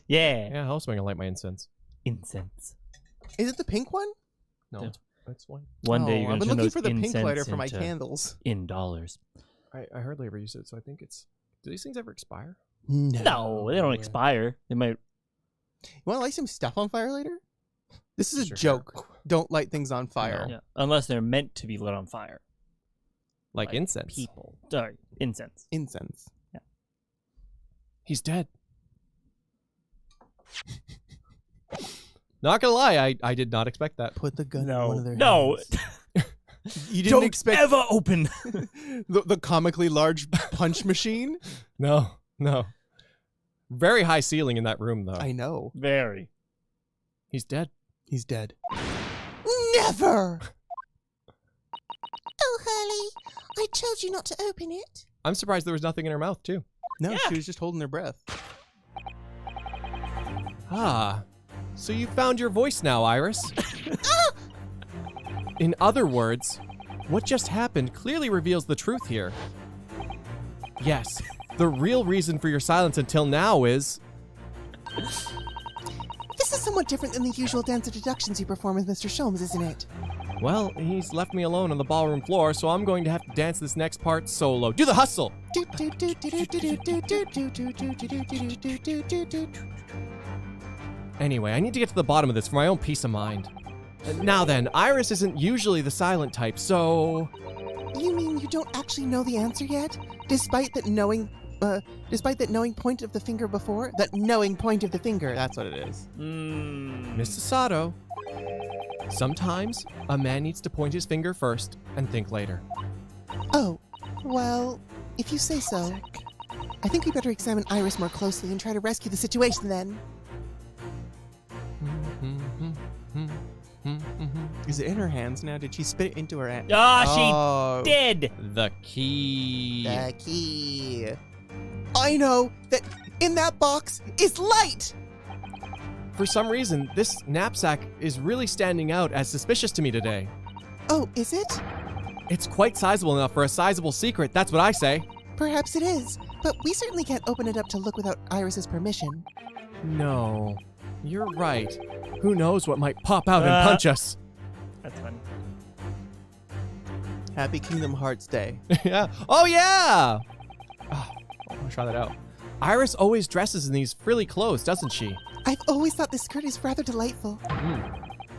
Yeah. Yeah, how else am I gonna light my incense? Incense. Is it the pink one? No, that's one. One day Oh, you're I've gonna been turn looking those for the pink lighter incense for my into- candles. in dollars. I hardly ever use it, so I think it's... Do these things ever expire? No, they don't expire. They might. You want to light some stuff on fire later? This is a Sure. joke. Don't light things on fire. Yeah, unless they're meant to be lit on fire. Like incense. People. Sorry, incense. Incense. Yeah. He's dead. Not gonna lie, I did not expect that. Put the gun in No. one of their No. hands. You didn't Don't expect ever open. the comically large punch machine? No. Very high ceiling in that room, though. I know. Very. He's dead. He's dead. Never! Oh, Hurley, I told you not to open it. I'm surprised there was nothing in her mouth, too. No, she was just holding her breath. Ah, so you found your voice now, Iris. In other words, what just happened clearly reveals the truth here. Yes, the real reason for your silence until now is... This is somewhat different than the usual dance of deductions you perform with Mr. Sholmes, isn't it? Well, he's left me alone on the ballroom floor, so I'm going to have to dance this next part solo. Do the hustle! Anyway, I need to get to the bottom of this for my own peace of mind. Now then, Iris isn't usually the silent type, so... You mean you don't actually know the answer yet? Despite that knowing point of the finger before? That knowing point of the finger. That's what it is. Mrs. Sato, sometimes a man needs to point his finger first and think later. Oh, well, if you say so. I think we better examine Iris more closely and try to rescue the situation then. Is it in her hands now? Did she spit it into her hand? Ah, she did. The key. The key. I know that in that box is light! For some reason, this knapsack is really standing out as suspicious to me today. Oh, is it? It's quite sizable enough for a sizable secret, that's what I say. Perhaps it is, but we certainly can't open it up to look without Iris's permission. No, you're right. Who knows what might pop out and punch us? That's funny. Happy Kingdom Hearts Day. Yeah. Oh, yeah! Oh, I'll try that out. Iris always dresses in these frilly clothes, doesn't she? I've always thought this skirt is rather delightful.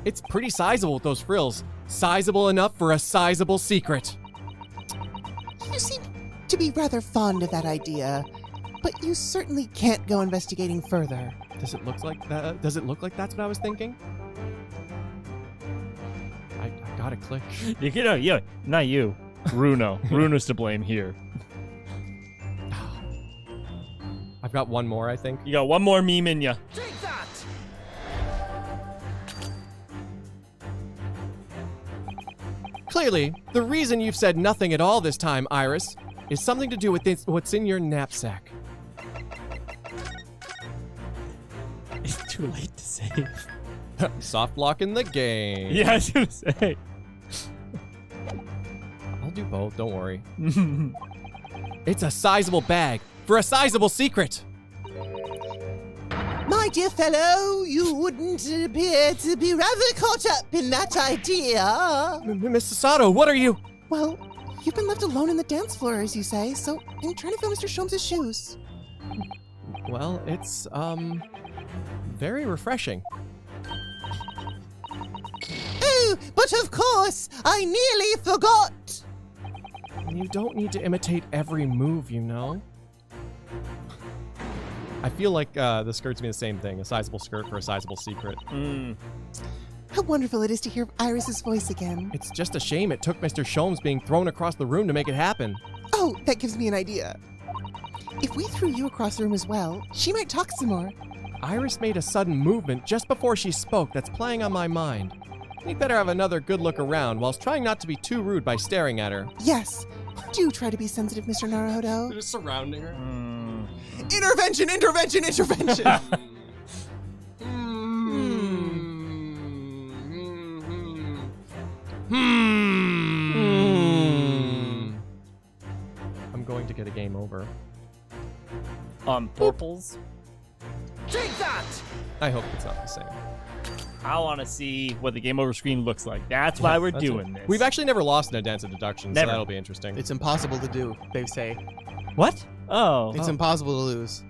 It's pretty sizable with those frills. Sizable enough for a sizable secret. You seem to be rather fond of that idea, but you certainly can't go investigating further. Does it look like that? Does it look like that's what I was thinking? I got to click. Yeah, not you. Bruno. Bruno's to blame here. I've got one more, I think. You got one more meme in ya. Take that! Clearly, the reason you've said nothing at all this time, Iris, is something to do with what's in your knapsack. It's too late to save. Soft lock in the game. Yeah, I was gonna say. I'll do both, don't worry. It's a sizable bag for a sizable secret. My dear fellow, you wouldn't appear to be rather caught up in that idea. Mr. Sato, what are you? Well, you've been left alone in the dance floor, as you say, so I'm trying to fill Mr. Sholmes' shoes. Well, it's, very refreshing. Oh, but of course, I nearly forgot. You don't need to imitate every move, you know? I feel like the skirts mean the same thing. A sizable skirt for a sizable secret. How wonderful it is to hear Iris's voice again. It's just a shame it took Mr. Sholmes being thrown across the room to make it happen. Oh, that gives me an idea. If we threw you across the room as well, she might talk some more. Iris made a sudden movement just before she spoke that's playing on my mind. We'd better have another good look around whilst trying not to be too rude by staring at her. Yes. Do try to be sensitive, Mr. Naruhodo. Just surrounding her. Intervention! Intervention! Intervention! I'm going to get a game over. Purples. Take that! I hope it's not the same. I want to see what the game over screen looks like. That's why we're doing this. We've actually never lost in a dance of deduction, Never. so that'll be interesting. It's impossible to do, they say. What? Oh. It's impossible to lose.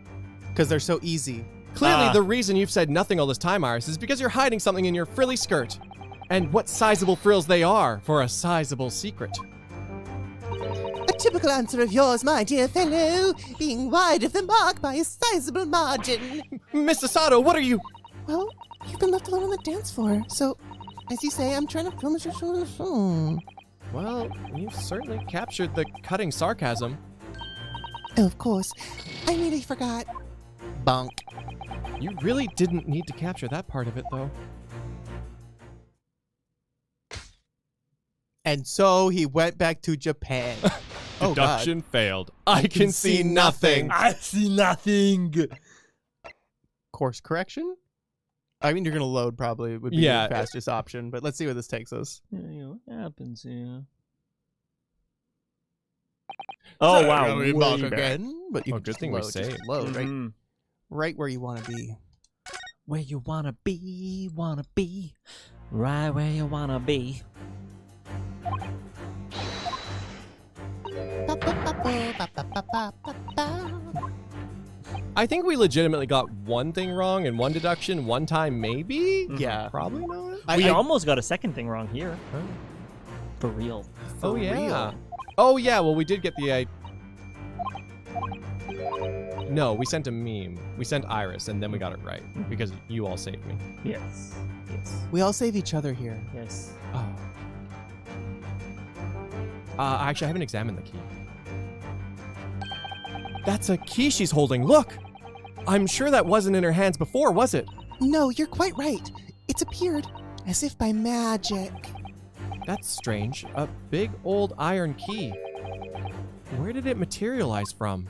Because they're so easy. Clearly, the reason you've said nothing all this time, Iris, is because you're hiding something in your frilly skirt. And what sizable frills they are for a sizable secret. A typical answer of yours, my dear fellow, being wide of the mark by a sizable margin. Mr. Sato, what are you? Well, you've been left alone on the dance floor, so, as you say, I'm trying to fill Mr. Sholmes' shoes. Well, you've certainly captured the cutting sarcasm. Oh, of course. I nearly forgot. Bonk. You really didn't need to capture that part of it, though. And so he went back to Japan. Oh, God. Deduction failed. I can see nothing. I see nothing. Course correction? I mean, you're going to load probably would be Yeah. the fastest option, but let's see where this takes us. What happens here? Oh, wow. Way way back back. again, but you Oh, can good just thing we load, just saved. load Mhm. right where you want to be. Where you wanna be, right where you wanna be. I think we legitimately got one thing wrong and one deduction one time, maybe? Yeah. Probably not. We almost got a second thing wrong here. For real. Oh, For yeah. real. Oh, yeah. Well, we did get the... No, we sent a meme. We sent Iris, and then we got it right. Because you all saved me. Yes. Yes. We all save each other here. Yes. Oh. Actually, I haven't examined the key. That's a key she's holding. Look! I'm sure that wasn't in her hands before, was it? No, you're quite right. It's appeared as if by magic. That's strange. A big old iron key. Where did it materialize from?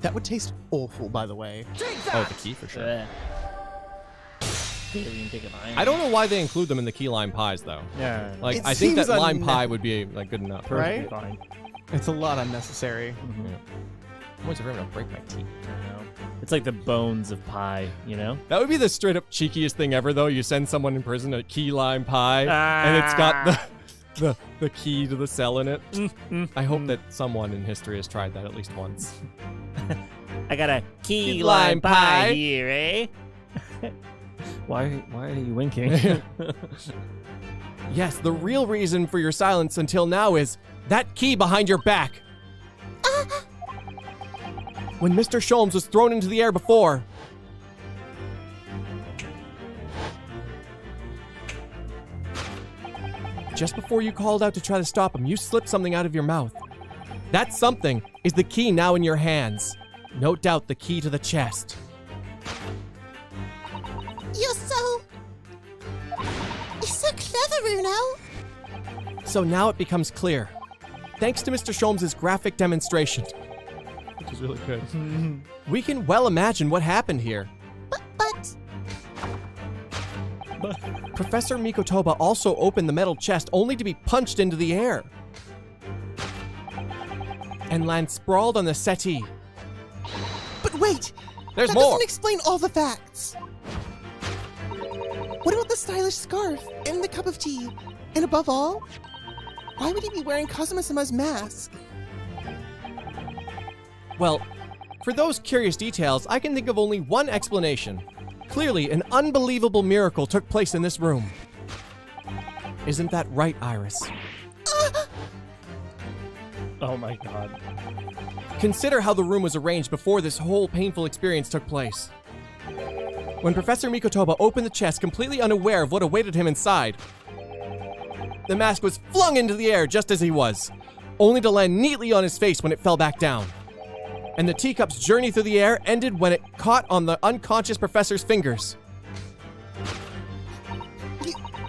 That would taste awful, by the way. Oh, the key for sure. Alien ticket iron. I don't know why they include them in the key lime pies, though. Yeah. Like, It I think that seems lime pie would be like good enough. Perfectly right? fine. It's a lot unnecessary. Yeah. I'm always afraid I'm gonna break my teeth. I know. It's like the bones of pie, you know? That would be the straight up cheekiest thing ever, though. You send someone in prison a key lime pie, and it's got the key to the cell in it. I hope that someone in history has tried that at least once. I got a key lime lime pie. pie here, eh? Why are you winking? Yes, the real reason for your silence until now is that key behind your back. When Mr. Sholmes was thrown into the air before, just before you called out to try to stop him, you slipped something out of your mouth. That something is the key now in your hands. No doubt the key to the chest. You're so clever, Runo. So now it becomes clear. Thanks to Mr. Sholmes' graphic demonstration, which is really good, we can well imagine what happened here. But Professor Mikotoba also opened the metal chest only to be punched into the air and land sprawled on the settee. But wait, There's that more. doesn't explain all the facts. What about the stylish scarf and the cup of tea? And above all, why would he be wearing Kazuma-sama's mask? Well, for those curious details, I can think of only one explanation. Clearly, an unbelievable miracle took place in this room. Isn't that right, Iris? Oh my god. Consider how the room was arranged before this whole painful experience took place. When Professor Mikotoba opened the chest completely unaware of what awaited him inside, the mask was flung into the air just as he was, only to land neatly on his face when it fell back down. And the teacup's journey through the air ended when it caught on the unconscious professor's fingers.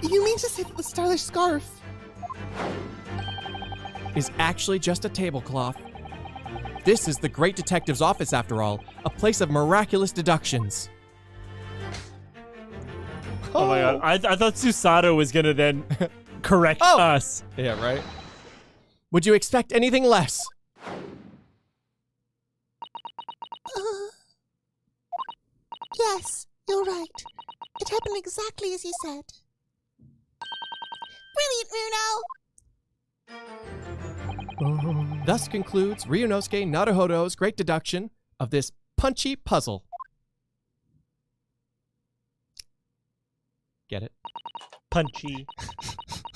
You mean to say that the stylish scarf? Is actually just a tablecloth. This is the great detective's office, after all, a place of miraculous deductions. Oh my god. I thought Susato was gonna then correct us. Yeah, right? Would you expect anything less? Yes, you're right. It happened exactly as you said. Brilliant, Runo! Thus concludes Ryunosuke Naruhodo's great deduction of this punchy puzzle. Get it? Punchy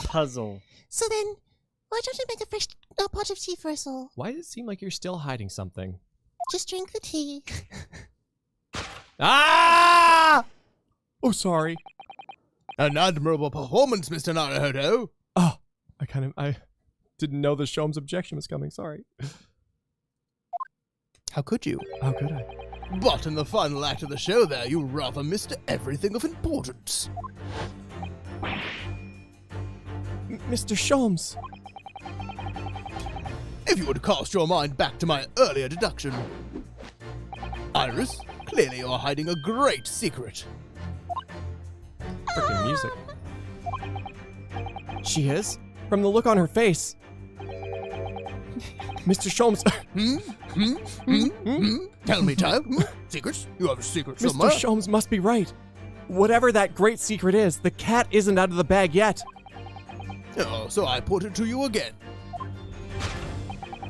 puzzle. So then, why don't you make a fresh pot of tea for us all? Why does it seem like you're still hiding something? Just drink the tea. Ah! Oh, sorry. An admirable performance, Mr. Naruhodo. Oh, didn't know the Sholmes objection was coming. Sorry. How could you? How could I? But in the final act of the show there, you rather missed everything of importance. Mr. Sholmes. If you would cast your mind back to my earlier deduction. Iris, clearly you're hiding a great secret. Freaking music. She is? From the look on her face. Mr. Sholmes. Tell me, child. Secrets? You have a secret somewhere. Mr. Sholmes must be right. Whatever that great secret is, the cat isn't out of the bag yet. Oh, so I put it to you again.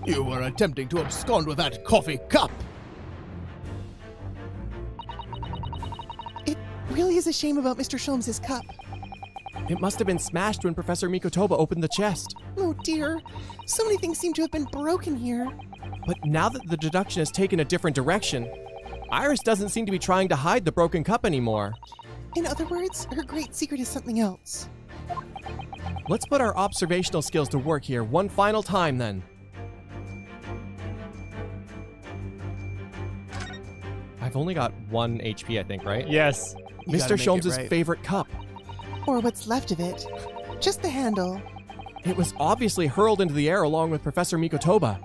You were attempting to abscond with that coffee cup. It really is a shame about Mr. Sholmes' cup. It must have been smashed when Professor Mikotoba opened the chest. Oh dear. So many things seem to have been broken here. But now that the deduction has taken a different direction, Iris doesn't seem to be trying to hide the broken cup anymore. In other words, her great secret is something else. Let's put our observational skills to work here one final time then. I've only got 1 HP, I think, right? Yes. Mr. Sholmes' favorite cup. Or what's left of it. Just the handle. It was obviously hurled into the air along with Professor Mikotoba.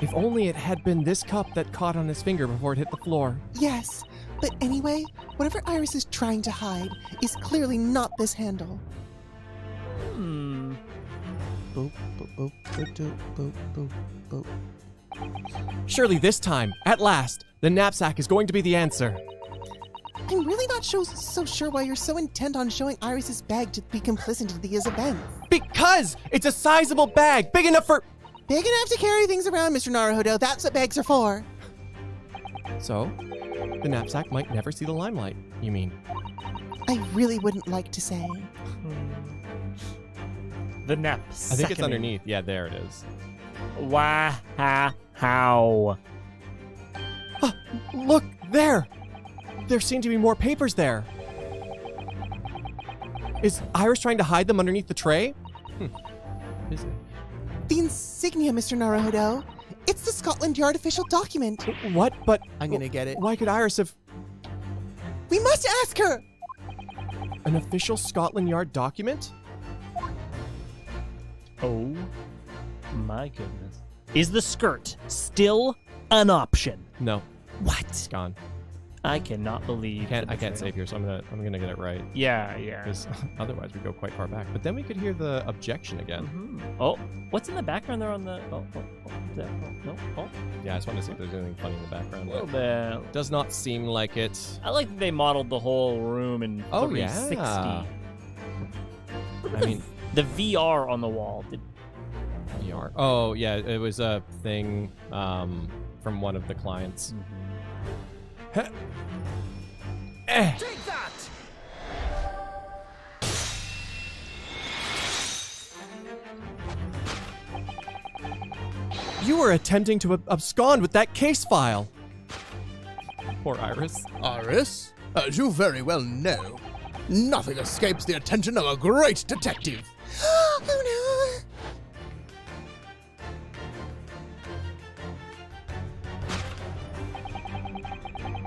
If only it had been this cup that caught on his finger before it hit the floor. Yes, but anyway, whatever Iris is trying to hide is clearly not this handle. Boop, boop, boop, boop, boop, boop, boop. Surely this time, at last, the knapsack is going to be the answer. I'm really not so sure why you're so intent on showing Iris's bag to be complicit in these events. Because it's a sizable bag, big enough for... Big enough to carry things around, Mr. Naruhodo. That's what bags are for. So, the knapsack might never see the limelight, you mean? I really wouldn't like to say. The knapsack. I think it's underneath. Yeah, there it is. How? Look, there! There seem to be more papers there. Is Iris trying to hide them underneath the tray? Is it? The insignia, Mr. Naruhodo. It's the Scotland Yard official document. What? But I'm gonna get it. Why could Iris have... We must ask her! An official Scotland Yard document? Oh my goodness. Is the skirt still an option? No, What? it's gone. I cannot believe. I can't save here, so I'm gonna get it right. Yeah. Because otherwise we go quite far back. But then we could hear the objection again. Oh, what's in the background there on the? Oh, Yeah, I just want to see if there's anything funny in the background. a little But bit. does not seem like it. I like that they modeled the whole room in 360. Yeah. I mean, the VR on the wall. VR. Oh yeah, it was a thing from one of the clients. Take that! You were attempting to abscond with that case file. Poor Iris. Iris, as you very well know, nothing escapes the attention of a great detective. Oh no!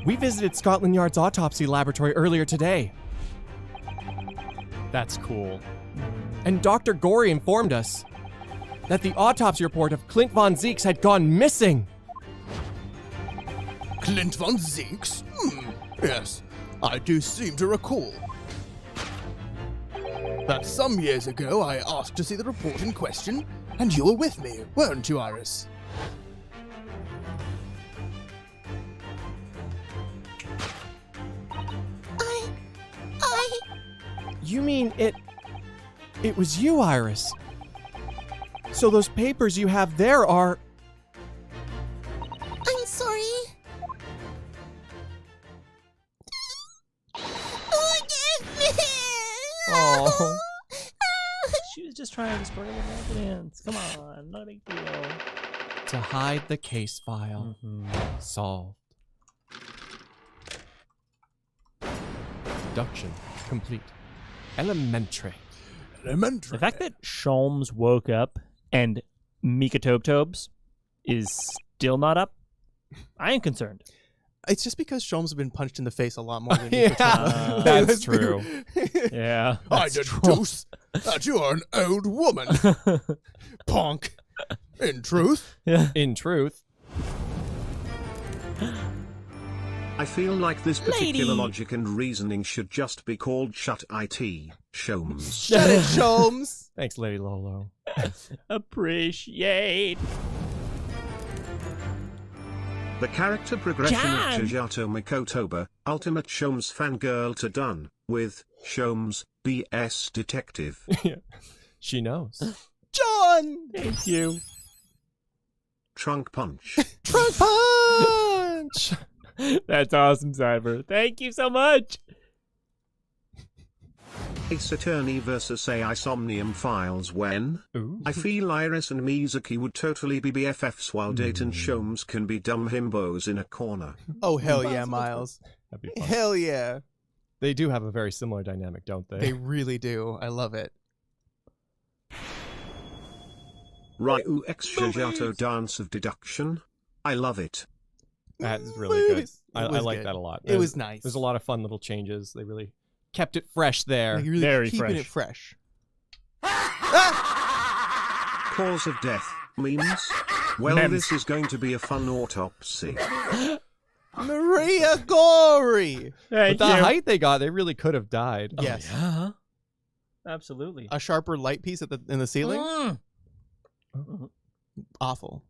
We visited Scotland Yard's autopsy laboratory earlier today. That's cool. And Dr. Gorey informed us that the autopsy report of Clint von Zeeks had gone missing. Clint von Zeeks? Yes, I do seem to recall. That some years ago I asked to see the report in question, and you were with me, weren't you, Iris? You mean it was you, Iris? So those papers you have there are... I'm sorry. Forgive me! Oh. She was just trying to destroy the evidence. Come on, not a big deal. To hide the case file. Solved. Deduction complete. Elementary. Elementary. The fact that Sholmes woke up and Mika Tobes is still not up, I am concerned. It's just because Sholmes have been punched in the face a lot more than Yeah, that's true. Yeah. I deduce that you are an old woman. Punk. In truth. In truth. I feel like this particular Lady. logic and reasoning should just be called Shut It, Sholmes. Shut it, Sholmes. Thanks, Lady Lolo. Appreciate. The character progression Jan! of Chijato Mikotoba, ultimate Sholmes fangirl to done, with Sholmes, BS detective. She knows. John. Thank you. Trunk punch. Trunk punch. That's awesome, Cyber. Thank you so much. Ace Attorney vs. AI Somnium Files when? Ooh. I feel Iris and Mizuki would totally be BFFs while Dayton Sholmes can be dumb himbos in a corner. Oh, hell yeah, Miles. That'd be fun. Hell yeah. They do have a very similar dynamic, don't they? They really do. I love it. Ryu X Chijato Dance of Deduction. I love it. That's really good. Movies. I It was like good. that a lot. It was nice. There's a lot of fun little changes. They really kept it fresh there. Like, really Very keeping fresh. it fresh. Cause of death, memes? Well, Memes. this is going to be a fun autopsy. Maria Gory. Thank With the you. height they got, they really could have died. Yes. Yeah. Absolutely. A sharper light piece at in the ceiling. Mm. Awful.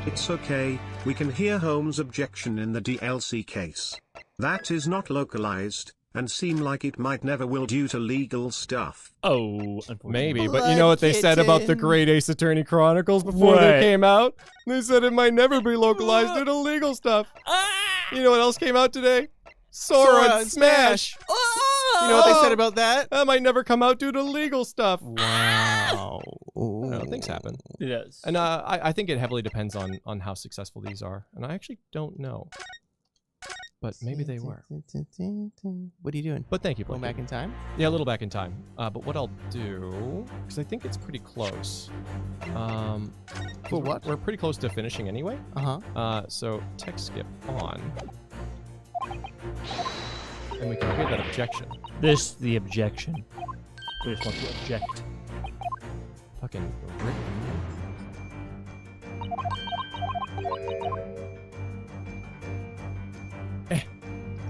It's okay, we can hear Holmes' objection in the DLC case. That is not localized, and seem like it might never will due to legal stuff. Oh, unfortunately. Maybe, but you know what they said about the Kitten. Great Ace Attorney Chronicles before What? they came out? They said it might never be localized due to legal stuff. You know what else came out today? Sora and Smash. You know what they said about that? That might never come out due to legal stuff. Wow. Things happen. It does. And I think it heavily depends on how successful these are. And I actually don't know. But maybe they were. What are you doing? But thank you, Going Blake. back in time? Yeah, a little back in time. But what I'll do, because I think it's pretty close. For what? We're pretty close to finishing anyway. Uh-huh. So tech skip on. And we can hear that objection. The objection. We just want to object. Fucking rip.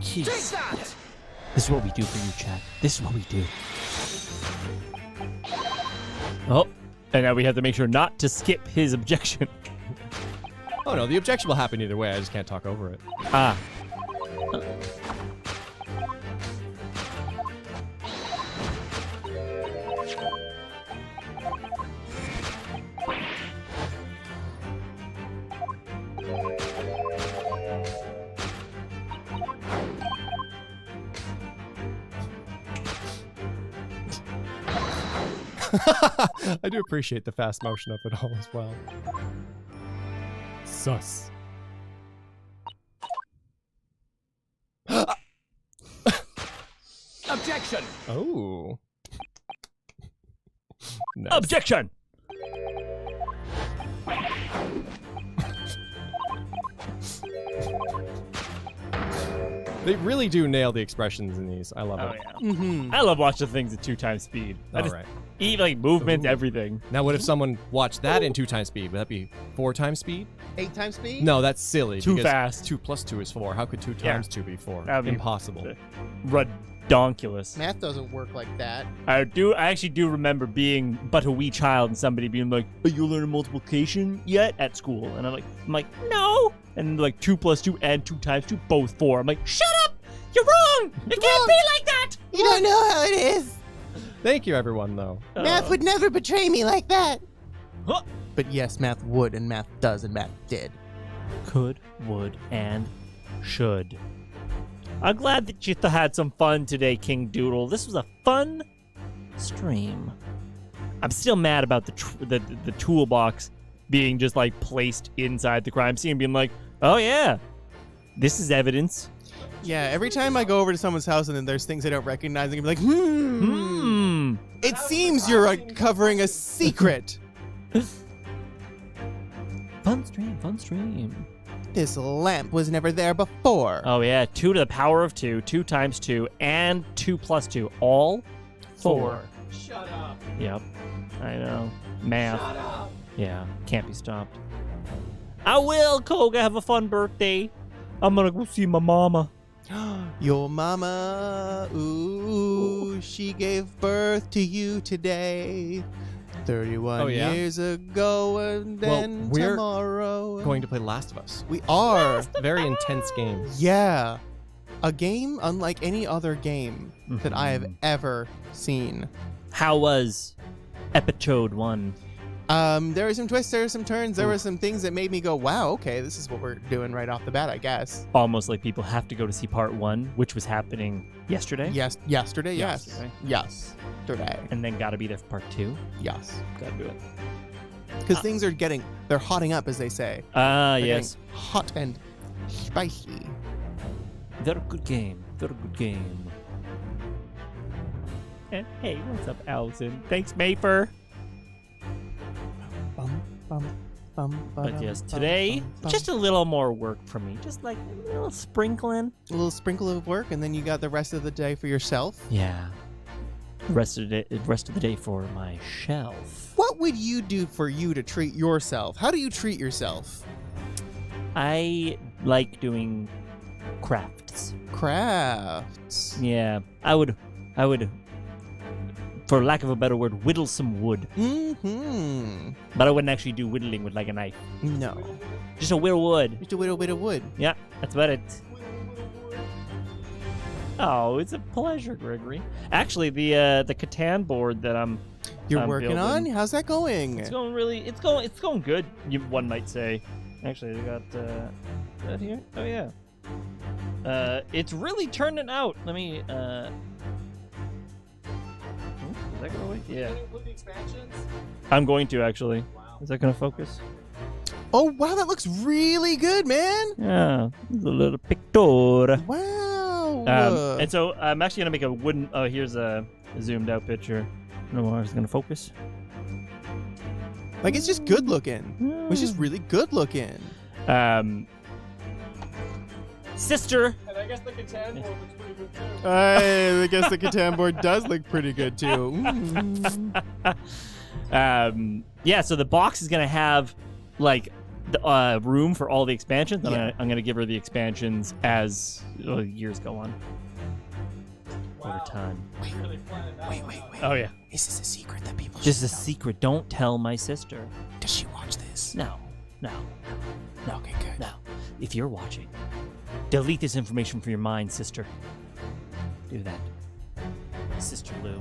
Keys. This is what we do for you, chat. This is what we do. Oh, and now we have to make sure not to skip his objection. Oh no, the objection will happen either way. I just can't talk over it. Ah. I do appreciate the fast motion of it all as well. Sus. Objection! Oh. Nice. Objection! They really do nail the expressions in these. I love Oh, it. yeah. Mm-hmm. I love watching things at 2x speed. All right. Even like movement, Ooh. everything. Now, what if someone watched that in 2 times speed? Would that be 4 times speed? 8 times speed? No, that's silly. Too because fast. 2 plus 2 is 4. How could 2 Yeah. times 2 be 4? That'd be- Impossible. Redonkulous. Math doesn't work like that. I actually do remember being but a wee child and somebody being like, "Oh, you learn multiplication yet at school?" And I'm like, no. And like 2 plus 2 and 2 times 2, both 4. I'm like, shut up! You're wrong! It can't be like that! You don't know how it is. Thank you, everyone, though. Math would never betray me like that. But yes, math would, and math does, and math did. Could, would, and should. I'm glad that you had some fun today, King Doodle. This was a fun stream. I'm still mad about the toolbox being just like placed inside the crime scene, being like, oh yeah, this is evidence. Yeah, every time I go over to someone's house and then there's things I don't recognize, I can be like, It seems you're uncovering a secret. Fun stream. This lamp was never there before. Oh, yeah. 2 to the power of 2, 2 times 2, and 2 plus 2. All 4. Shut up. Yep. I know. Math. Shut up. Yeah. Can't be stopped. I will, Koga. Have a fun birthday. I'm gonna go see my mama. Your mama, ooh, she gave birth to you today. 31 years ago, and then we're tomorrow. Going to play Last of Us. We are. Very intense game. Yeah. A game unlike any other game that I have ever seen. How was episode 1? There were some twists, there were some turns, there were some things that made me go, wow, okay, this is what we're doing right off the bat, I guess. Almost like people have to go to see part 1, which was happening yesterday. Yes, yesterday. Yesterday. And then gotta be there for part 2. Yes. Gotta do it. Because things are they're hotting up, as they say. Ah, They're yes. getting hot and spicy. They're a good game. And hey, what's up, Allison? Thanks, Mayfer. But yes, today, just a little more work for me. Just like a little sprinkling. A little sprinkle of work, and then you got the rest of the day for yourself. Yeah. The rest of the day for my shelf. What would you do for you to treat yourself? How do you treat yourself? I like doing crafts. Crafts. Yeah. I would, for lack of a better word, whittle some wood. Mm-hmm. But I wouldn't actually do whittling with like a knife. No. Just a whittle wood. Just a whittle bit of wood. Yeah, that's about it. Oh, it's a pleasure, Gregory. Actually, the Catan board that I'm working building, on? How's that going? It's going good. One might say. Actually, I got that here. Oh yeah. It's really turning out. Let me. Does that go away? Yeah. I'm going to actually. Wow. Is that gonna focus? Oh wow, that looks really good, man. Yeah, it's a little picture. Wow. And so I'm actually gonna make a wooden. Oh, here's a zoomed out picture. I don't know why it's gonna focus. Like it's just good looking. It's just really good looking. Sister. And I guess the Catan board looks pretty good too. I guess the Catan board does look pretty good too. Yeah. So the box is gonna have like the room for all the expansions. Yeah. I'm gonna give her the expansions as years go on. Over time. Wait. Oh yeah. Is this a secret that people Just should a know? secret. Don't tell my sister. Does she watch this? No. Okay, good. No. If you're watching, delete this information from your mind, sister. Do that. Sister Lou.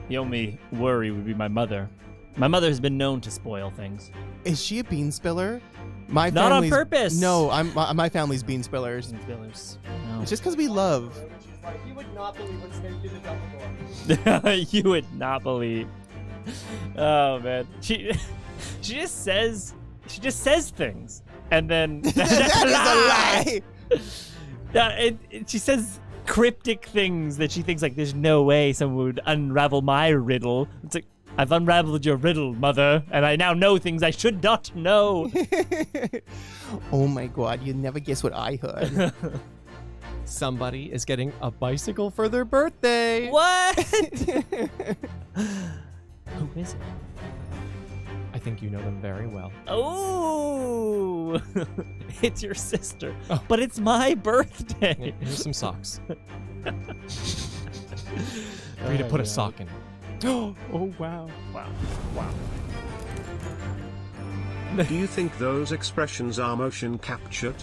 The only worry would be my mother. My mother has been known to spoil things. Is she a bean spiller? My Not on family's- purpose. No, my family's bean spillers. Spillers. No. It's just because we love. She's like, you would not believe what Snape did to Dumbledore. You would not believe. Oh man, she just says things, and then That is a lie. She says cryptic things that she thinks like there's no way someone would unravel my riddle. It's like, I've unraveled your riddle, mother, and I now know things I should not know. Oh my god, you never guess what I heard. Somebody is getting a bicycle for their birthday. What? Who is it? I think you know them very well. Oh, it's your sister. Oh. But it's my birthday. Here's some socks. For you to put a sock in. Oh wow. Wow. Do you think those expressions are motion captured?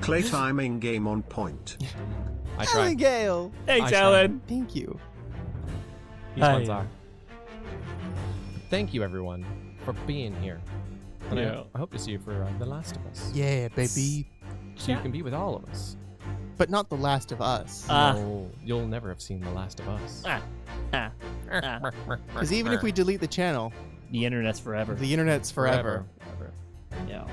Clay timing game on point. I Alan tried. Gale. Thanks, I tried. Alan. Thank you. These ones Hi. are. Thank you, everyone, for being here. And Yeah. I hope to see you for The Last of Us. Yeah, baby. So you can be with all of us. But not The Last of Us. No, you'll never have seen The Last of Us. Because even if we delete the channel, The internet's forever. the internet's forever. Yeah.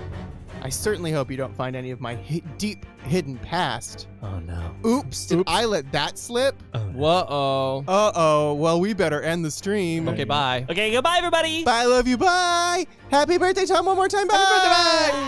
I certainly hope you don't find any of my deep hidden past. Oh no. Oops, did I let that slip? Whoa. Uh-oh, well, we better end the stream. Okay, bye. Okay, goodbye, everybody. Bye, love you, bye! Happy birthday, Tom, one more time, bye! Happy birthday, bye!